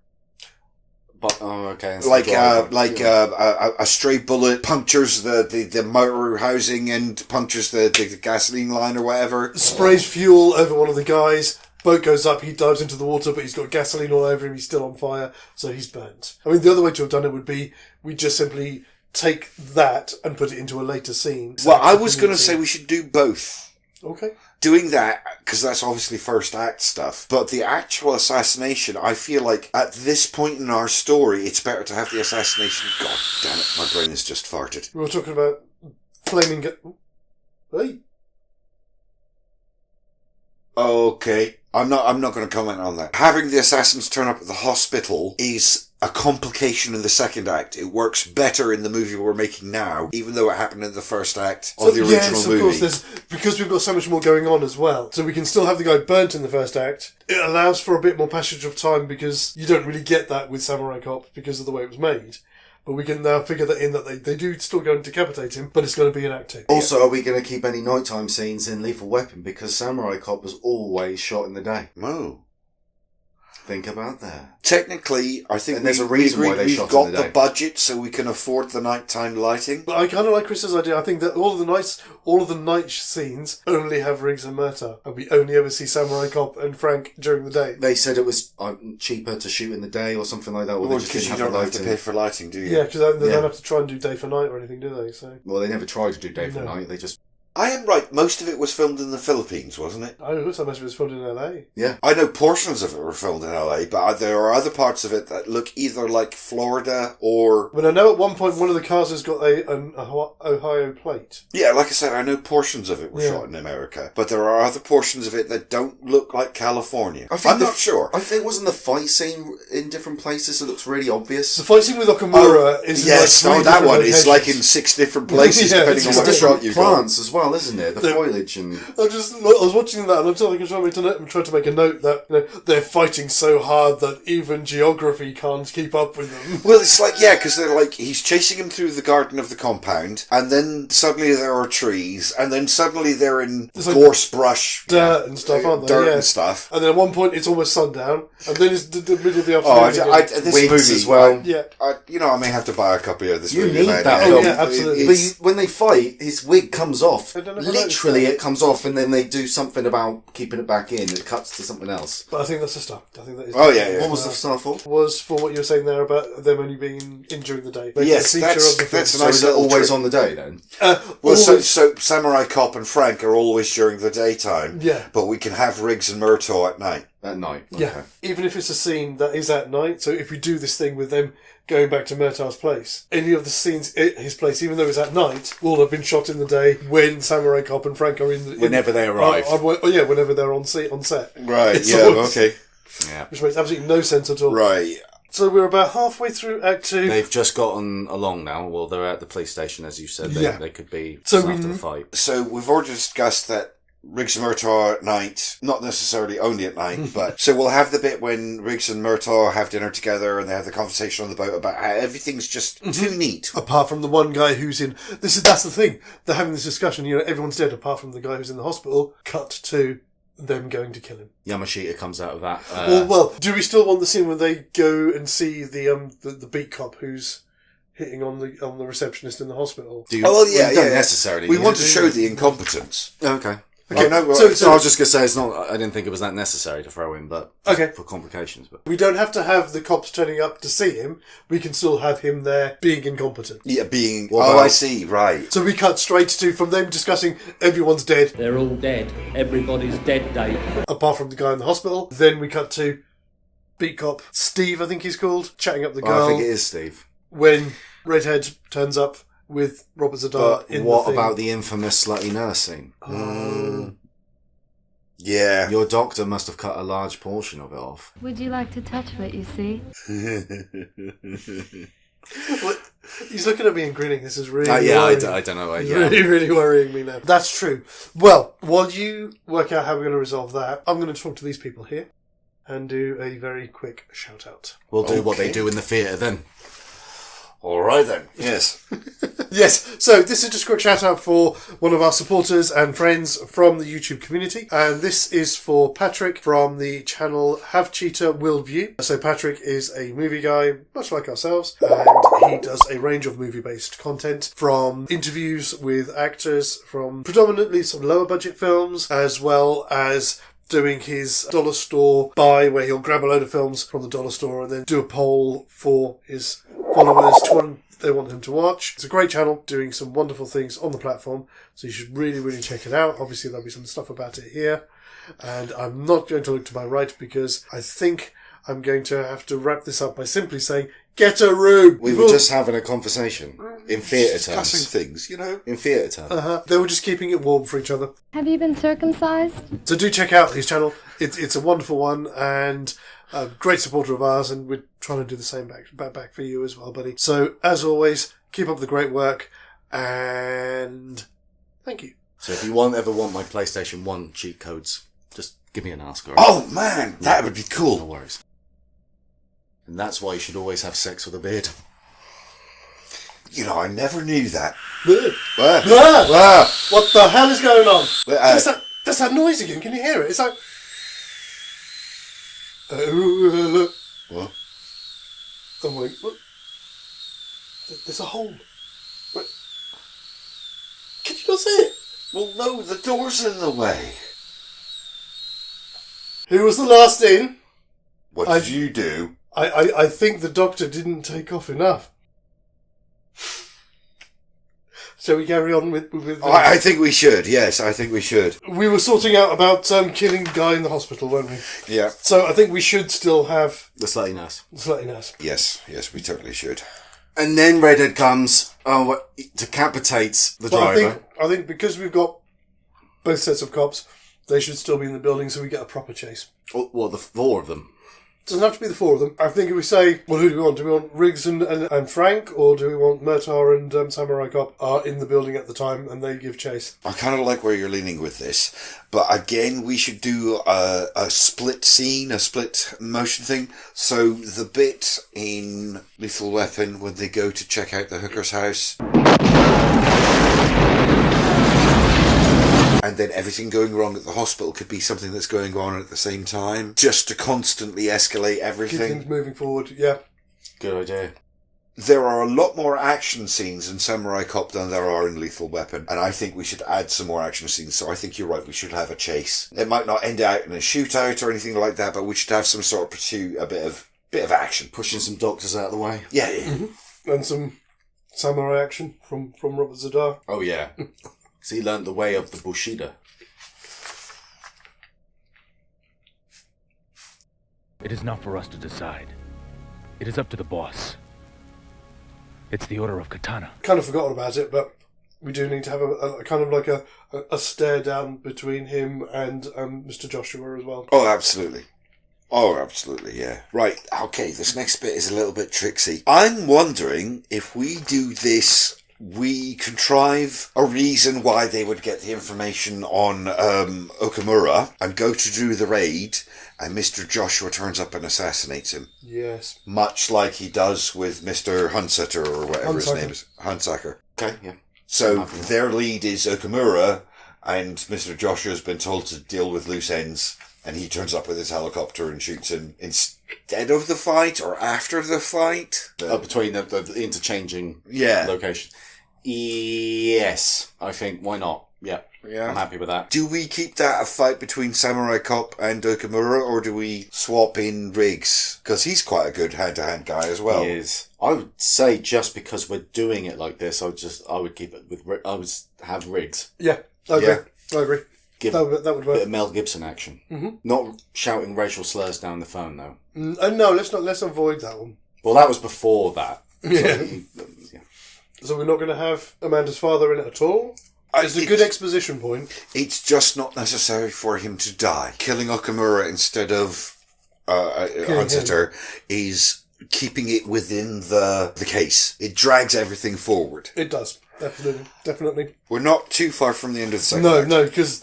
But okay. Like a stray bullet punctures the motor housing and punctures the gasoline line or whatever. Sprays fuel over one of the guys. Boat goes up, he dives into the water, but he's got gasoline all over him, he's still on fire, so he's burnt. I mean, the other way to have done it would be, we just simply take that and put it into a later scene. Well, I was going to say we should do both. Okay. Doing that, because that's obviously first act stuff, but the actual assassination, I feel like at this point in our story, it's better to have the assassination. God damn it, my brain has just farted. We were talking about flaming... Hey. Okay. I'm not going to comment on that. Having the assassins turn up at the hospital is a complication in the second act. It works better in the movie we're making now, even though it happened in the first act of the original movie. Yes, of course, because we've got so much more going on as well. So we can still have the guy burnt in the first act. It allows for a bit more passage of time because you don't really get that with Samurai Cop because of the way it was made. But we can now figure that in that they do still go and decapitate him, but it's going to be an act two. Also, are we going to keep any nighttime scenes in Lethal Weapon? Because Samurai Cop was always shot in the day. Oh. Think about that. Technically, I think there's a reason why they shot got in the day. the budget so we can afford the nighttime lighting. But I kind of like Chris's idea. I think that all of the night scenes only have Riggs and Murtagh, and we only ever see Samurai Cop and Frank during the day. They said it was cheaper to shoot in the day or something like that. Or because you don't have to pay for lighting, do you? Yeah, because they don't have to try and do day for night or anything, do they? So. Well, they never tried to do day for night. They just I am right. Most of it was filmed in the Philippines, wasn't it? I know so much of it was filmed in LA. Yeah. I know portions of it were filmed in LA, but there are other parts of it that look either like Florida or... But I know at one point one of the cars has got an Ohio plate. Yeah, like I said, I know portions of it were shot in America, but there are other portions of it that don't look like California. I'm not sure. I think wasn't the fight scene in different places. It looks really obvious. The fight scene with Okamura is yes, in like that one locations. is like in 6 different places, depending on what shot you got. Plants as well, isn't it? The foliage and... I was watching that and I'm trying to make a note that they're fighting so hard that even geography can't keep up with them. Well, it's like, because they're like, he's chasing him through the garden of the compound, and then suddenly there are trees, and then suddenly they're in gorse brush, dirt and stuff, aren't they? Dirt and stuff. And then at one point it's almost sundown, and then it's the middle of the afternoon. This Wigs movie as well. I may have to buy a copy of this You movie. need man. that film. film. Yeah, absolutely. But when they fight, his wig comes off. I don't know if I Literally, noticed it comes off, and then they do something about keeping it back in. It cuts to something else. But I think that's the stuff. I think that is. What was the star for? Was for what you were saying there about them only being in during the day. Yes, that's So nice. is it always on the day then? So Samurai Cop and Frank are always during the daytime. Yeah. But we can have Riggs and Murtagh at night. At night. Okay. Yeah, even if it's a scene that is at night. So if we do this thing with them going back to Murtagh's place, any of the scenes at his place, even though it's at night, will have been shot in the day when Samurai Cop and Frank are Whenever they arrive. Whenever they're on set. Right. It's Yeah. always- Okay. Yeah. Which makes absolutely no sense at all. Right. So we're about halfway through Act 2. They've just gotten along now. Well, they're at the police station, as you said. They could be after the fight. So we've already discussed that Riggs and Murtagh at night, not necessarily only at night, but so we'll have the bit when Riggs and Murtagh have dinner together and they have the conversation on the boat about how everything's just too neat. Apart from the one guy who's in... That's the thing. They're having this discussion, everyone's dead apart from the guy who's in the hospital. Cut to them going to kill him. Yamashita comes out of that. Well, do we still want the scene where they go and see the beat cop who's hitting on the receptionist in the hospital? We don't necessarily. We want to show the incompetence. Okay. Okay, I was just going to say it's not. I didn't think it was that necessary to throw in, but for complications. But we don't have to have the cops turning up to see him. We can still have him there being incompetent. Yeah, being. I see. Right. So we cut straight to from them discussing everyone's dead. They're all dead. Everybody's dead, Dave. Apart from the guy in the hospital. Then we cut to beat cop Steve, I think he's called, chatting up the girl. I think it is Steve. When Redhead turns up with Robert Zadar in what the thing. about the infamous slutty nurse scene? Yeah. Your doctor must have cut a large portion of it off. Would you like to touch what you see? What? He's looking at me and grinning. This is really I don't know. really, really worrying me now. That's true. Well, while you work out how we're going to resolve that, I'm going to talk to these people here and do a very quick shout out. We'll do what they do in the theatre then. All right then. Yes. Yes. So this is just a quick shout out for one of our supporters and friends from the YouTube community. And this is for Patrick from the channel Have Cheetah Will View. So Patrick is a movie guy, much like ourselves, and he does a range of movie-based content from interviews with actors from predominantly some lower budget films, as well as doing his dollar store buy, where he'll grab a load of films from the dollar store and then do a poll for his followers to one they want him to watch. It's a great channel doing some wonderful things on the platform, so you should really, really check it out. Obviously, there'll be some stuff about it here, and I'm not going to look to my right because I think I'm going to have to wrap this up by simply saying, get a room! We were just having a conversation in theatre Discussing terms. things, In theatre terms. They were just keeping it warm for each other. Have you been circumcised? So do check out his channel. It's a wonderful one and a great supporter of ours, and we're trying to do the same back for you as well, buddy. So as always, keep up the great work and thank you. So if you ever want my PlayStation 1 cheat codes, just give me an ask. Right? Oh man, that would be No cool. worries. And that's why you should always have sex with a beard. I never knew that. What the hell is going on? That's that noise again. Can you hear it? It's like... What? Oh my... What? There's a hole. Wait. Can you not see it? Well, no, the door's in the way. Who was the last in? What did you do? I think the doctor didn't take off enough. Shall we carry on with I think we should. Yes, I think we should. We were sorting out about killing a guy in the hospital, weren't we? Yeah. So I think we should still have The slutty nurse. the slutty nurse. Yes, we totally should. And then Redhead comes, decapitates the But driver. I think because we've got both sets of cops, they should still be in the building so we get a proper chase. Well, the four of them. It doesn't have to be the four of them. I think if we say, well, who do we want? Do we want Riggs and Frank, or do we want Murtagh and Samurai Cop are in the building at the time and they give chase? I kind of like where you're leaning with this, but again, we should do a split scene, a split motion thing. So the bit in Lethal Weapon when they go to check out the hooker's house, and then everything going wrong at the hospital could be something that's going on at the same time, just to constantly escalate Keep everything. things moving forward, yeah. Good idea. There are a lot more action scenes in Samurai Cop than there are in Lethal Weapon, and I think we should add some more action scenes, so I think you're right, we should have a chase. It might not end out in a shootout or anything like that, but we should have some sort of pursuit, a bit of action. Pushing some doctors out of the way. Yeah. And some samurai action from Robert Zadar. Oh, yeah. So he learned the way of the Bushido. It is not for us to decide. It is up to the boss. It's the order of Katana. Kind of forgotten about it, but we do need to have a kind of like a stare down between him and Mr. Joshua as well. Oh, absolutely. Oh, absolutely, yeah. Right, okay, this next bit is a little bit tricksy. I'm wondering if we do this, we contrive a reason why they would get the information on Okamura and go to do the raid, and Mr. Joshua turns up and assassinates him. Yes. Much like he does with Mr. Hunsucker or whatever his Hunsucker. name is. Hunsucker. Okay, yeah. So their lead is Okamura, and Mr. Joshua's been told to deal with loose ends, and he turns up with his helicopter and shoots him instead of the fight or after the fight. Between the interchanging Yeah. locations. Yes, I think, why not? Yeah. Yeah. I'm happy with that. Do we keep that a fight between Samurai Cop and Okamura, or do we swap in Riggs? Because he's quite a good hand-to-hand guy as well. He is. I would say just because we're doing it like this, I would keep it with. I would have Riggs. Yeah, I agree. Give That would a work. bit of Mel Gibson action. Mm-hmm. Not shouting racial slurs down the phone though. No, let's avoid that one. Well, that was before that. Yeah. Yeah. So we're not going to have Amanda's father in it at all. It's a good exposition point. It's just not necessary for him to die. Killing Okamura instead of Hunsucker is keeping it within the case. It drags everything forward. It does. Definitely. We're not too far from the end of the second act. No, because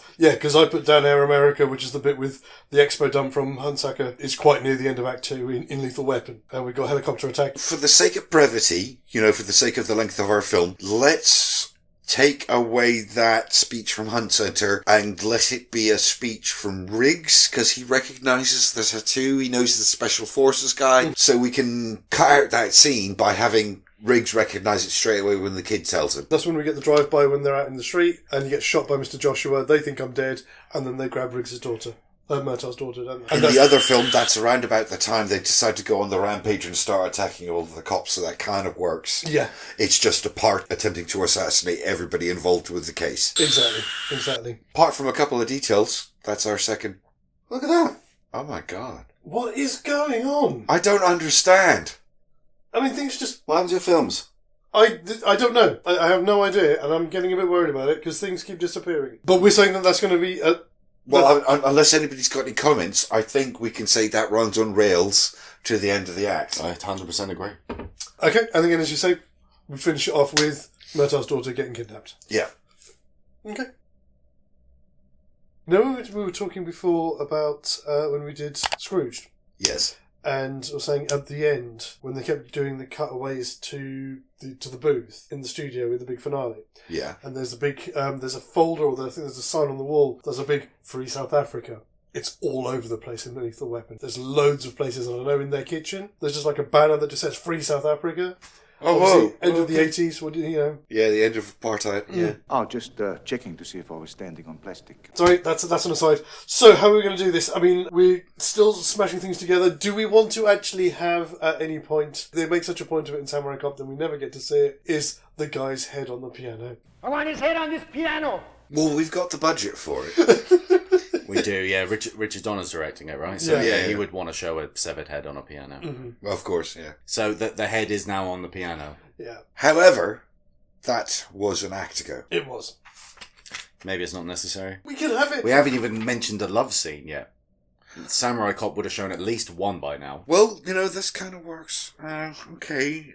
I put down Air America, which is the bit with the expo dump from Hunsucker, is quite near the end of Act 2 in Lethal Weapon. And we've got helicopter attack. For the sake of brevity, for the sake of the length of our film, let's take away that speech from Hunsucker and let it be a speech from Riggs, because he recognises the tattoo, he knows the Special Forces guy, so we can cut out that scene by having Riggs recognise it straight away when the kid tells him. That's when we get the drive-by when they're out in the street, and you get shot by Mr. Joshua, they think I'm dead, and then they grab Riggs' daughter. Murtagh's daughter, don't they? In the other film, that's around about the time they decide to go on the rampage and start attacking all of the cops, so that kind of works. Yeah. It's just a part attempting to assassinate everybody involved with the case. Exactly. Apart from a couple of details, that's our second... Look at that! Oh my god. What is going on? I don't understand. I mean, things just... What happens to your films? I don't know. I have no idea, and I'm getting a bit worried about it, because things keep disappearing. But we're saying that that's going to be... Well, unless anybody's got any comments, I think we can say that runs on rails to the end of the act. I 100% agree. Okay, and again, as you say, we finish it off with Murtagh's daughter getting kidnapped. Yeah. Okay. Now, we were talking before about when we did Scrooged. Yes. And I was saying at the end, when they kept doing the cutaways to the booth in the studio with the big finale. Yeah. And there's a big, there's a folder, or I think there's a sign on the wall. There's a big Free South Africa. It's all over the place in Lethal Weapon. There's loads of places, and I know in their kitchen, there's just like a banner that just says Free South Africa. Obviously, end of the 80s, Yeah, the end of apartheid, yeah. Oh, just checking to see if I was standing on plastic. Sorry, that's an aside. So, how are we going to do this? I mean, we're still smashing things together. Do we want to actually have, at any point, they make such a point of it in Samurai Cop that we never get to see it, is the guy's head on the piano? I want his head on this piano! Well, we've got the budget for it. We do, yeah. Richard Donner's directing it, right? So he would want to show a severed head on a piano. Mm-hmm. Of course, yeah. So the head is now on the piano. Yeah. However, that was an act ago. It was. Maybe it's not necessary. We can have it. We haven't even mentioned a love scene yet. Samurai Cop would have shown at least one by now. Well, this kind of works. Okay,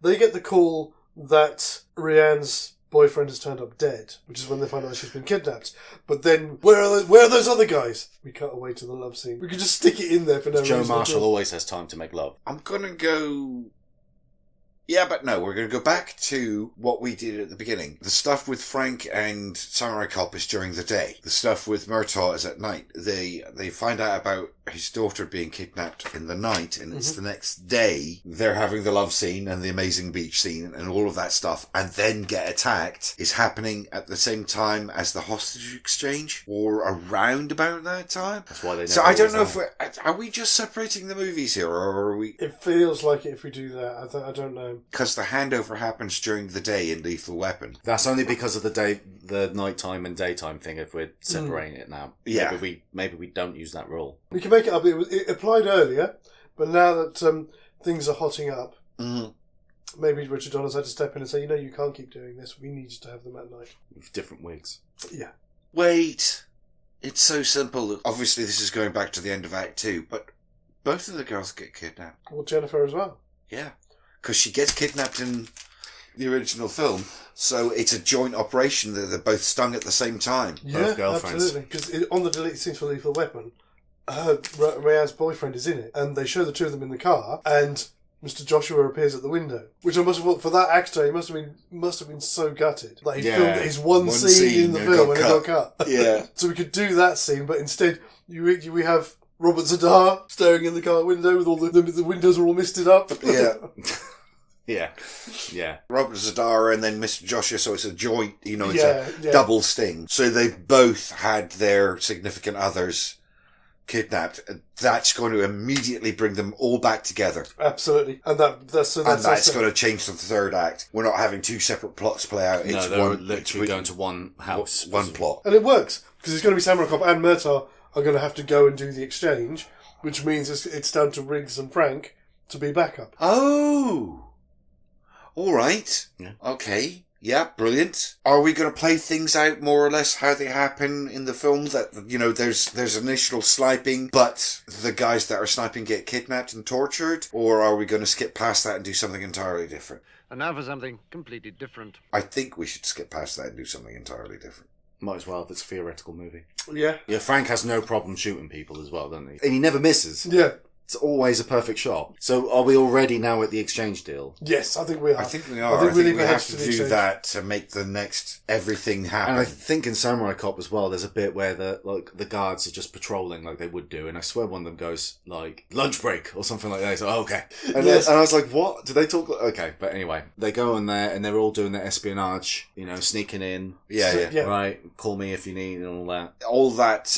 They get the call that Rianne's boyfriend has turned up dead, which is when they find out she's been kidnapped. But then, where are those other guys? We cut away to the love scene. We could just stick it in there for no reason. Joe Marshall always has time to make love. I'm gonna go... Yeah, but no, we're going to go back to what we did at the beginning. The stuff with Frank and Samurai Cop is during the day. The stuff with Murtagh is at night. They find out about his daughter being kidnapped in the night, and it's the next day they're having the love scene and the amazing beach scene and all of that stuff, and then get attacked is happening at the same time as the hostage exchange, or around about that time. That's why they never So I don't know if are we just separating the movies here, or are we... It feels like it if we do that. I don't know. Because the handover happens during the day in Lethal Weapon. That's only because of the nighttime and daytime thing. If we're separating it now, yeah, maybe we don't use that rule. We can make it up. It applied earlier, but now that things are hotting up, maybe Richard Donner's had to step in and say, you can't keep doing this. We need to have them at night with different wigs. Yeah. Wait, it's so simple. Obviously, this is going back to the end of Act 2, but both of the girls get kidnapped. Well, Jennifer as well. Yeah. Because she gets kidnapped in the original film, so it's a joint operation that they're both stung at the same time. Yeah, both girlfriends. Absolutely. Because on the deleted scenes for Lethal Weapon, Rayanne's boyfriend is in it, and they show the two of them in the car, and Mr. Joshua appears at the window. Which I must have thought, for that actor, he must have been so gutted. Like, he filmed his one scene in the film and it got cut. Yeah. So we could do that scene, but instead we have Robert Zadar staring in the car window with all the windows are all misted up. Yeah. Yeah. Robert Zadar and then Mr. Joshua, so it's a joint, it's a double sting. So they've both had their significant others kidnapped. That's going to immediately bring them all back together. Absolutely. And that's going to change to the third act. We're not having two separate plots play out. No, they're literally going to one house. One plot. And it works, because it's going to be Samurai Cop and Murtagh are going to have to go and do the exchange, which means it's down to Riggs and Frank to be backup. Oh! All right. Yeah. Okay. Yeah, brilliant. Are we going to play things out more or less how they happen in the film? That, there's initial sniping, but the guys that are sniping get kidnapped and tortured? Or are we going to skip past that and do something entirely different? And now for something completely different. I think we should skip past that and do something entirely different. Might as well if it's a theoretical movie. Yeah. Yeah, Frank has no problem shooting people as well, doesn't he? And he never misses. Yeah. It's always a perfect shot. So are we already now at the exchange deal? Yes, I think we are. I think we are. I think we have to do that to make the next everything happen. And I think in Samurai Cop as well, there's a bit where the guards are just patrolling like they would do, and I swear one of them goes like lunch break or something like that. So okay, and I was like, what? Do they talk? Okay, but anyway, they go in there and they're all doing their espionage, sneaking in. Yeah. Right. Call me if you need and all that. All that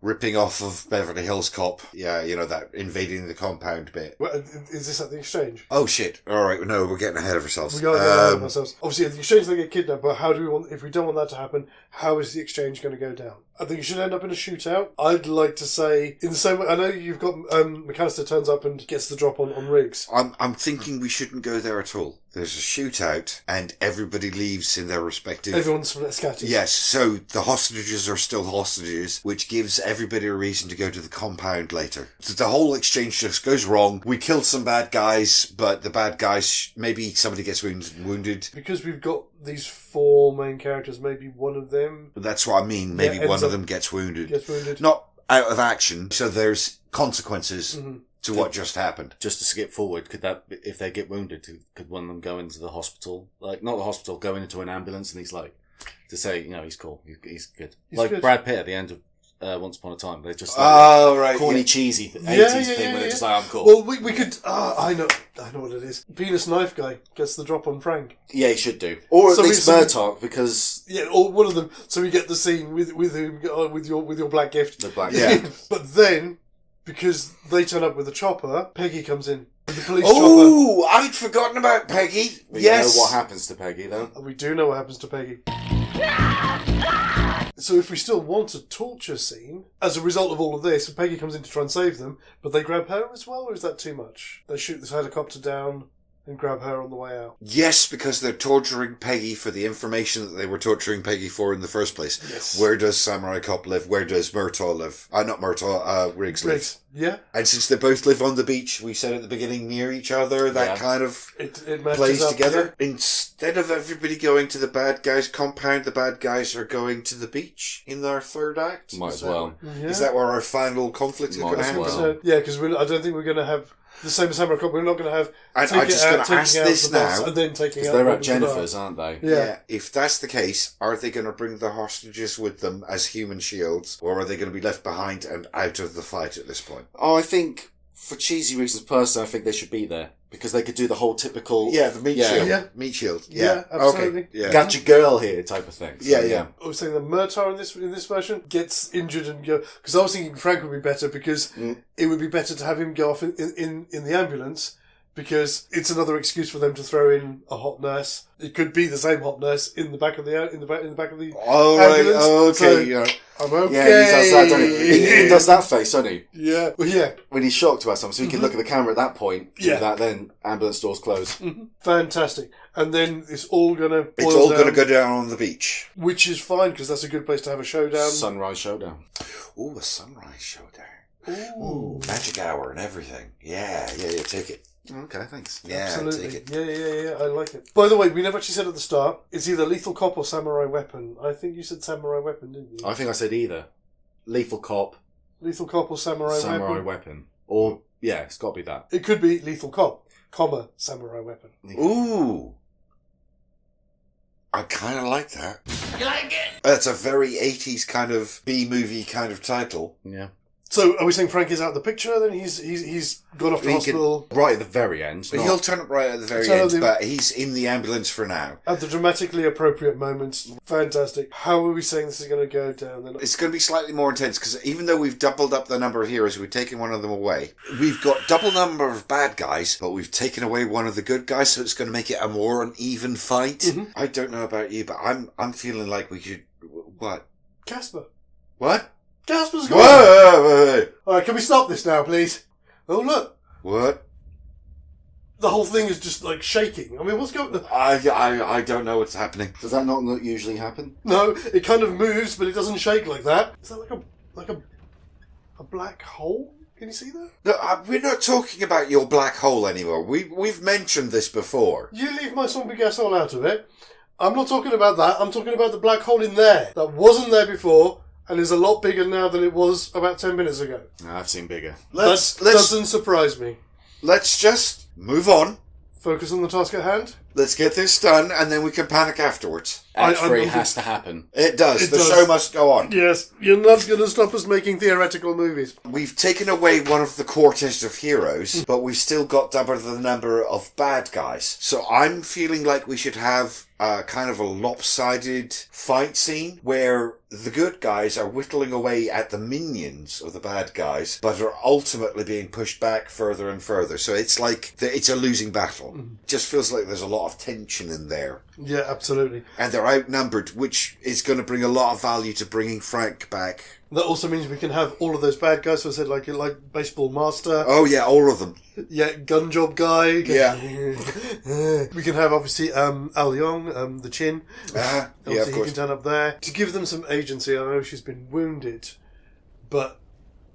ripping off of Beverly Hills Cop. Yeah, that invading the compound bit. Well, is this at the exchange? Oh shit! All right, no, we're getting ahead of ourselves. We got to get ahead of ourselves. Obviously, at the exchange they get kidnapped, but how do we want? If we don't want that to happen, how is the exchange going to go down? I think it should end up in a shootout. I'd like to say, in the same way, I know you've got McAllister turns up and gets the drop on Riggs. I'm thinking we shouldn't go there at all. There's a shootout and everybody leaves in their respective... Everyone's scattered. Yes, so the hostages are still hostages, which gives everybody a reason to go to the compound later. So the whole exchange just goes wrong. We killed some bad guys, but the bad guys, maybe somebody gets wounded. Because we've got these four main characters, maybe one of them... That's what I mean. Maybe one of them gets wounded. Not out of action, so there's consequences... Mm-hmm. To what just happened. Just to skip forward, could that, if they get wounded, could one of them go into the hospital? Like, not the hospital, go into an ambulance and he's like, to say, he's cool, he's good. He's good. Brad Pitt at the end of Once Upon a Time. They're just corny, cheesy 80s thing where they're just like, I'm cool. Well, we could... I know what it is. Penis Knife Guy gets the drop on Frank. Yeah, he should do. Or at least Murtagh, because... Yeah, or one of them. So we get the scene with him, with your black gift. The black gift. But then, because they turn up with a chopper, Peggy comes in. With the police chopper. I'd forgotten about Peggy. We know what happens to Peggy, though. We do know what happens to Peggy. So if we still want a torture scene, as a result of all of this, Peggy comes in to try and save them, but they grab her as well, or is that too much? They shoot this helicopter down and grab her on the way out. Yes, because they're torturing Peggy for the information that they were torturing Peggy for in the first place. Yes. Where does Samurai Cop live? Where does Murtagh live? Not Murtagh, Riggs live. Yeah. And since they both live on the beach, we said at the beginning, near each other, that kind of it plays up, together. Yeah. Instead of everybody going to the bad guys' compound, the bad guys are going to the beach in our third act. Might as well. Yeah. Is that where our final conflict is going to happen? So, yeah, because I don't think we're going to have... The same as Samurai Cop, we're not going to have... And I'm just going to ask this now. And then taking out... Because they're at Jennifer's, aren't they? Yeah. If that's the case, are they going to bring the hostages with them as human shields? Or are they going to be left behind and out of the fight at this point? Oh, I think, for cheesy reasons, personally, I think they should be there. Because they could do the whole typical... Yeah, the meat shield. Yeah. Meat shield. Yeah, absolutely. Okay. Yeah. Got your girl here type of thing. So, yeah. I was saying that Murtagh in this version gets injured and go... Because I was thinking Frank would be better because it would be better to have him go off in the ambulance because it's another excuse for them to throw in a hot nurse. It could be the same hot nurse in the back of the ambulance. Right. Okay. So, yeah. I'm okay. Yeah, he does that, doesn't he? He does that face, doesn't he? Yeah. Well, yeah. When he's shocked about something, so he can look at the camera at that point. Do that, then ambulance doors close. Mm-hmm. Fantastic. And then it's all going to go down on the beach. Which is fine, because that's a good place to have a showdown. Sunrise showdown. Ooh, a sunrise showdown. Ooh, magic hour and everything. Yeah, take it. Okay, thanks. Yeah, absolutely. take it. Yeah, I like it. By the way, we never actually said at the start, it's either Lethal Cop or Samurai Weapon. I think you said Samurai Weapon, didn't you? I think I said either. Lethal Cop or Samurai Weapon. Or, yeah, it's got to be that. It could be Lethal Cop, Samurai Weapon. Ooh. I kind of like that. You like it? That's a very 80s kind of B-movie kind of title. Yeah. So, are we saying Frank is out of the picture, then he's gone off to hospital? Right at the very end. But he'll turn up right at the very end, but he's in the ambulance for now. At the dramatically appropriate moment. Fantastic. How are we saying this is going to go down then? It's going to be slightly more intense, because even though we've doubled up the number of heroes, we've taken one of them away. We've got double number of bad guys, but we've taken away one of the good guys, so it's going to make it a more uneven fight. Mm-hmm. I don't know about you, but I'm feeling like we should... What? Casper. What? Casper's gone. Wait. Alright, can we stop this now, please? Oh, look. What? The whole thing is just, like, shaking. I mean, what's going on? I don't know what's happening. Does that not usually happen? No, it kind of moves, but it doesn't shake like that. Is that like a black hole? Can you see that? No, we're not talking about your black hole anymore. We've mentioned this before. You leave my zombie gas hole out of it. I'm not talking about that. I'm talking about the black hole in there. That wasn't there before. And is a lot bigger now than it was about 10 minutes ago. No, I've seen bigger. That doesn't surprise me. Let's just move on. Focus on the task at hand. Let's get this done, and then we can panic afterwards. Act 3 has to happen. It does. The show must go on. Yes, you're not going to stop us making theoretical movies. We've taken away one of the quartet of heroes, but we've still got double the number of bad guys. So I'm feeling like we should have kind of a lopsided fight scene where the good guys are whittling away at the minions of the bad guys, but are ultimately being pushed back further and further. So it's like it's a losing battle. It just feels like there's a lot of tension in there. Yeah, absolutely. And they're outnumbered, which is going to bring a lot of value to bringing Frank back. That also means we can have all of those bad guys. So I said, like Baseball Master. Oh, yeah, all of them. Yeah, Gun Job Guy. Yeah. We can have, obviously, Al Young, the Chin. Yeah, of course. He can turn up there. To give them some agency, I know she's been wounded, but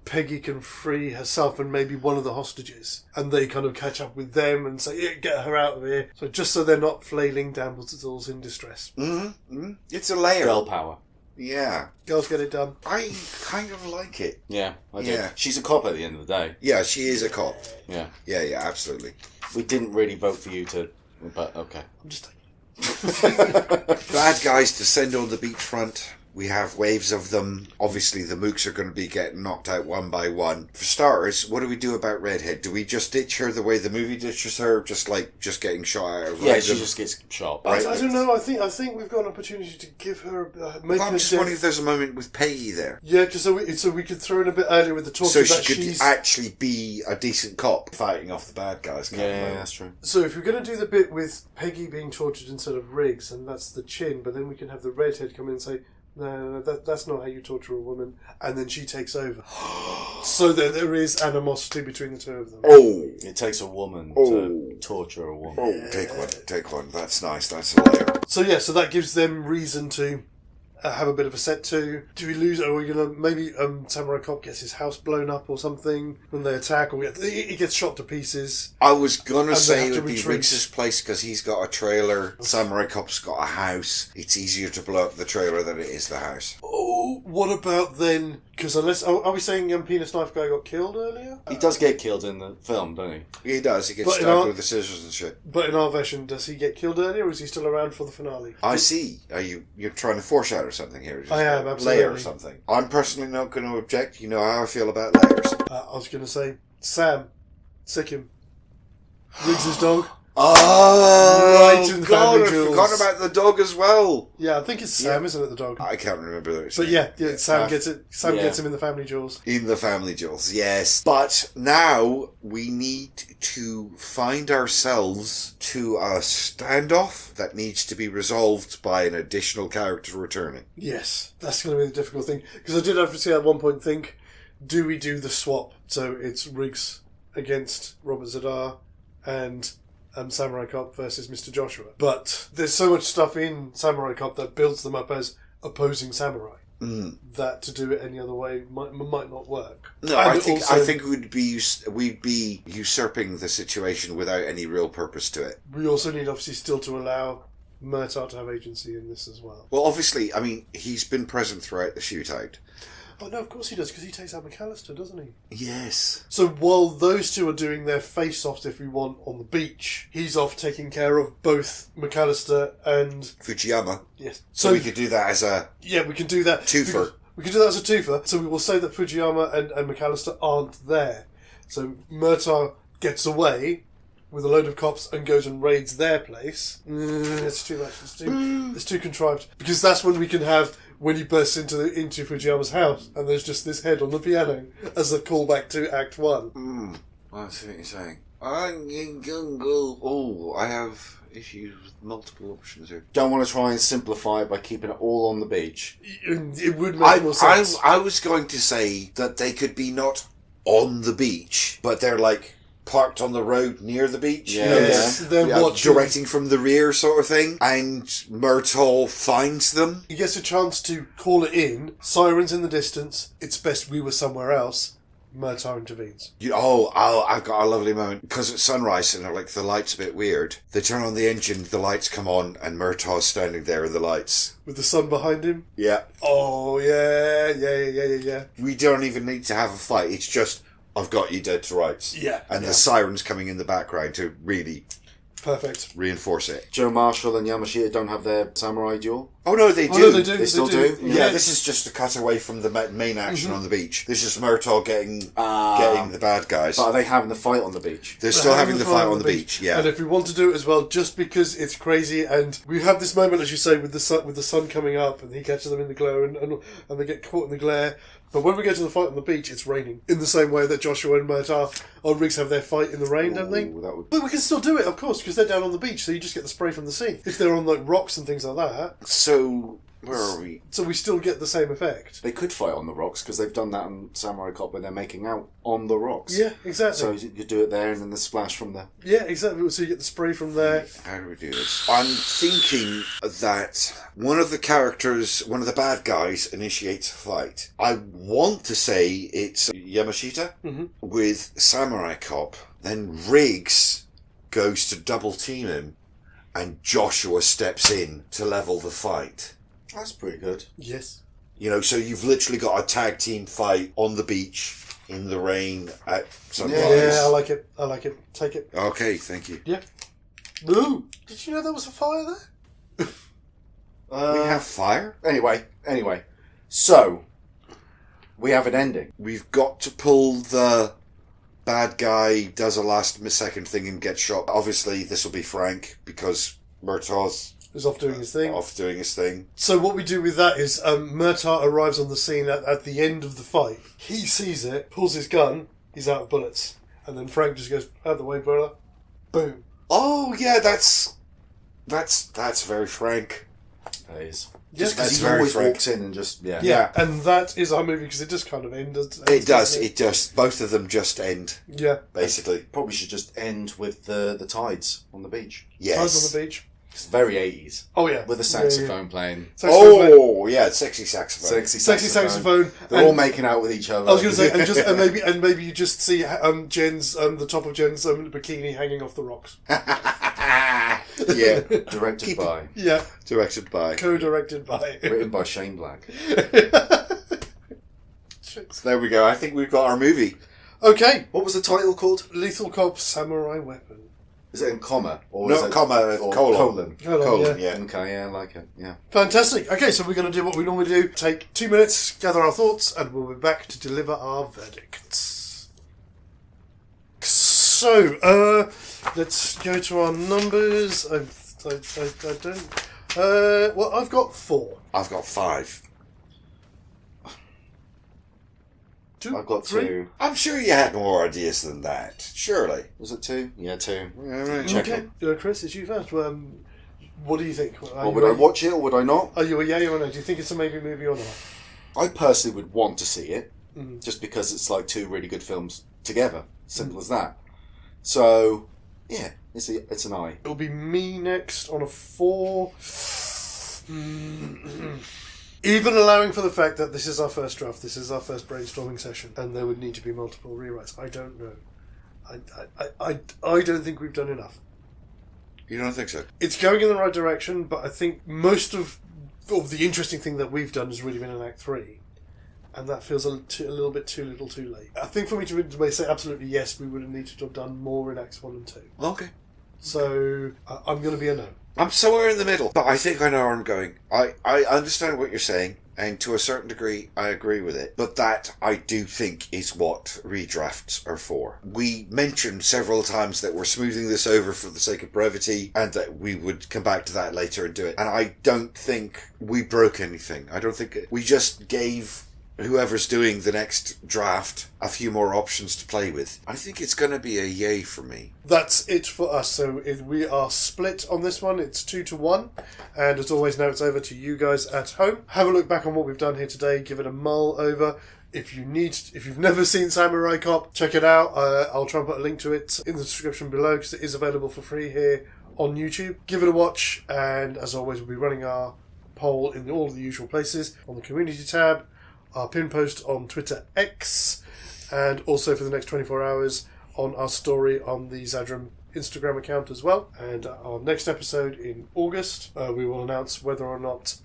Peggy can free herself and maybe one of the hostages. And they kind of catch up with them and say, yeah, get her out of here. So just so they're not flailing damsels in distress. Mm-hmm. It's a layer. Girl power. Yeah. Girls get it done. I kind of like it. Yeah, I do. Yeah. She's a cop at the end of the day. Yeah, she is a cop. Yeah. Yeah, absolutely. We didn't really vote for you to... But, okay. I'm just Bad guys descend on the beachfront. We have waves of them. Obviously, the mooks are going to be getting knocked out one by one. For starters, what do we do about Redhead? Do we just ditch her the way the movie ditches her? Just getting shot out of Yeah, she just gets shot. Right? I don't know. I think we've got an opportunity to give her... I'm just wondering if there's a moment with Peggy there. Yeah, because so we could throw in a bit earlier with the talk so that she could actually be a decent cop fighting off the bad guys. Yeah, that's true. So if we're going to do the bit with Peggy being tortured instead of Riggs, and that's the chin, but then we can have the redhead come in and say, no, that's not how you torture a woman, and then she takes over. So that there is animosity between the two of them. Oh! It takes a woman to torture a woman. Oh, take one. That's nice. That's a layer. So yeah, so that gives them reason to have a bit of a set to. Do we lose? Are we gonna maybe Samurai Cop gets his house blown up or something when they attack, or he gets shot to pieces? I was gonna say it would be Riggs's place because he's got a trailer. Samurai Cop's got a house. It's easier to blow up the trailer than it is the house. Oh, what about then? Because unless are we saying Penis Knife Guy got killed earlier? He does get killed in the film, doesn't he? He does. He gets stabbed with the scissors and shit. But in our version, does he get killed earlier, or is he still around for the finale? I see. Are you're trying to foreshadow something here? Just I am, absolutely. Layer something. I'm personally not going to object. You know how I feel about layers. I was going to say, Sam, sick him. Riggs' dog. Oh, right in the God, I family jewels. forgot about the dog as well. Yeah, I think it's Sam, isn't it, the dog? I can't remember that. But yeah, Sam gets it. Sam gets him in the family jewels. In the family jewels, yes. But now we need to find ourselves to a standoff that needs to be resolved by an additional character returning. Yes, that's going to be the difficult thing. Because I did have to see at one point think, do we do the swap? So it's Riggs against Robert Zadar and Samurai Cop versus Mr. Joshua. But there's so much stuff in Samurai Cop that builds them up as opposing samurai. That to do it any other way might not work. No, I think we'd be usurping the situation without any real purpose to it. We also need obviously still to allow Murtagh to have agency in this as well. Well, obviously, I mean, he's been present throughout the shootout. Oh no, of course he does, because he takes out McAllister, doesn't he? Yes. So while those two are doing their face-offs, if we want, on the beach, he's off taking care of both McAllister and Fujiyama. Yes. So we could do that as a... Yeah, we can do that. Twofer. We can do that as a twofer. So we will say that Fujiyama and McAllister aren't there. So Murtagh gets away with a load of cops and goes and raids their place. It's too much. It's too contrived. Because that's when we can have... when he bursts into Fujiyama's house, and there's just this head on the piano as a callback to Act 1. I see what you're saying. I have issues with multiple options here. Don't want to try and simplify it by keeping it all on the beach. It would make more sense. I was going to say that they could be not on the beach, but they're like... parked on the road near the beach. Yes. They're watching. Directing from the rear sort of thing. And Murtagh finds them. He gets a chance to call it in. Sirens in the distance. It's best we were somewhere else. Murtagh intervenes. I've got a lovely moment. Because it's sunrise and like the light's a bit weird. They turn on the engine, the lights come on, and Murtagh's standing there in the lights. With the sun behind him? Yeah. Oh, yeah. We don't even need to have a fight. It's just... I've got you dead to rights. Yeah. And the sirens coming in the background to really... perfect. Reinforce it. Joe Marshall and Yamashita don't have their samurai duel? Oh no, they do. No, they do. They still do? Yeah, this is just a cut away from the main action on the beach. This is Murtagh getting the bad guys. But are they having the fight on the beach? They're still having the fight on the beach, yeah. And if we want to do it as well, just because it's crazy, and we have this moment, as you say, with the sun coming up, and he catches them in the glare, and they get caught in the glare. But when we go to the fight on the beach, it's raining. In the same way that Joshua and Murtagh or Riggs have their fight in the rain, don't they? But we can still do it, of course, because they're down on the beach, so you just get the spray from the sea. If they're on like rocks and things like that. So... where are we? So we still get the same effect. They could fight on the rocks, because they've done that in Samurai Cop where they're making out on the rocks. Yeah, exactly. So you do it there and then the splash from there. Yeah, exactly. So you get the spray from there. How do we do this? I'm thinking that one of the characters, one of the bad guys, initiates a fight. I want to say it's Yamashita with Samurai Cop. Then Riggs goes to double team him and Joshua steps in to level the fight. That's pretty good. Yes. You know, so you've literally got a tag team fight on the beach in the rain at sunrise. Yeah, I like it. Take it. Okay, thank you. Yeah. Ooh, did you know there was a fire there? We have fire? Anyway. So, we have an ending. We've got to pull the bad guy does a last second thing and gets shot. Obviously, this will be Frank, because Murtagh's is off doing his thing. So what we do with that is Murtagh arrives on the scene at the end of the fight. He sees it, pulls his gun, he's out of bullets. And then Frank just goes, out of the way, brother. Boom. Oh, yeah, that's very Frank. That is. Just because he always walks in and just, Yeah, and that is our movie, because it just kind of ends. It does. Both of them just end. Yeah. Basically. Probably should just end with the tides on the beach. Yes. Tides on the beach. It's very 80s. Oh, yeah. With a saxophone playing. Sexy saxophone. Sexy saxophone. They're all making out with each other. I was going to say, and maybe you just see Jen's the top of Jen's bikini hanging off the rocks. Yeah. Directed by. Yeah. Directed by. Co-directed by. Written by Shane Black. There we go. I think we've got our movie. Okay. What was the title called? Lethal Cop Samurai Weapon. Is it in comma? Or No, is it comma, colon. Colon, yeah. Okay, yeah, I like it. Yeah. Fantastic. Okay, so we're going to do what we normally do. Take 2 minutes, gather our thoughts, and we'll be back to deliver our verdicts. So, let's go to our numbers. I don't... well, I've got 4. I've got 5. 2? I've got 3? 2. I'm sure you had more ideas than that. Surely. Was it 2? Yeah, 2. Okay. Chris, it's you first. What do you think? Would I watch it or would I not? Are you a yay or no? Do you think it's a maybe movie or not? I personally would want to see it, just because it's like 2 really good films together. Simple as that. So, yeah, it's an eye. It'll be me next on a 4. Even allowing for the fact that this is our first draft, this is our first brainstorming session, and there would need to be multiple rewrites. I don't know. I don't think we've done enough. You don't think so? It's going in the right direction, but I think most of the interesting thing that we've done has really been in Act 3. And that feels a little bit too little too late. I think for me to say absolutely yes, we would have needed to have done more in Acts 1 and 2. Okay. So, I'm going to be a no. I'm somewhere in the middle, but I think I know where I'm going. I understand what you're saying, and to a certain degree, I agree with it. But that, I do think, is what redrafts are for. We mentioned several times that we're smoothing this over for the sake of brevity, and that we would come back to that later and do it. And I don't think we broke anything. I don't think we just gave whoever's doing the next draft a few more options to play with. I think it's going to be a yay for me. That's it for us. So we are split on this one. It's 2-1. And as always, now it's over to you guys at home. Have a look back on what we've done here today. Give it a mull over. If you've never seen Samurai Cop, check it out. I'll try and put a link to it in the description below because it is available for free here on YouTube. Give it a watch. And as always, we'll be running our poll in all of the usual places on the community tab, our pin post on Twitter X, and also for the next 24 hours on our story on the Xadrum Instagram account as well. And our next episode in August, we will announce whether or not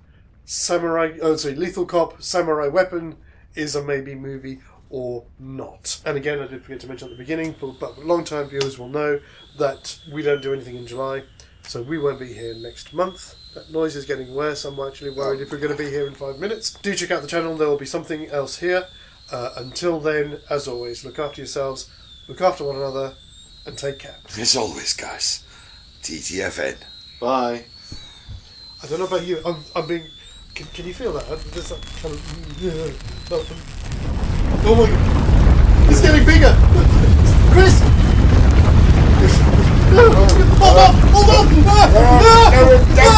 Lethal Cop Samurai Weapon is a maybe movie or not. And again, I did forget to mention at the beginning, but long-time viewers will know that we don't do anything in July, so we won't be here next month. That noise is getting worse. I'm actually worried if we're going to be here in 5 minutes. Do check out the channel. There will be something else here. Until then, as always, look after yourselves, look after one another, and take care. As always, guys, TTFN. Bye. I don't know about you. I'm being... Can you feel that? There's that kind of... Oh my God. It's getting bigger. Chris! Hold on! Hold on!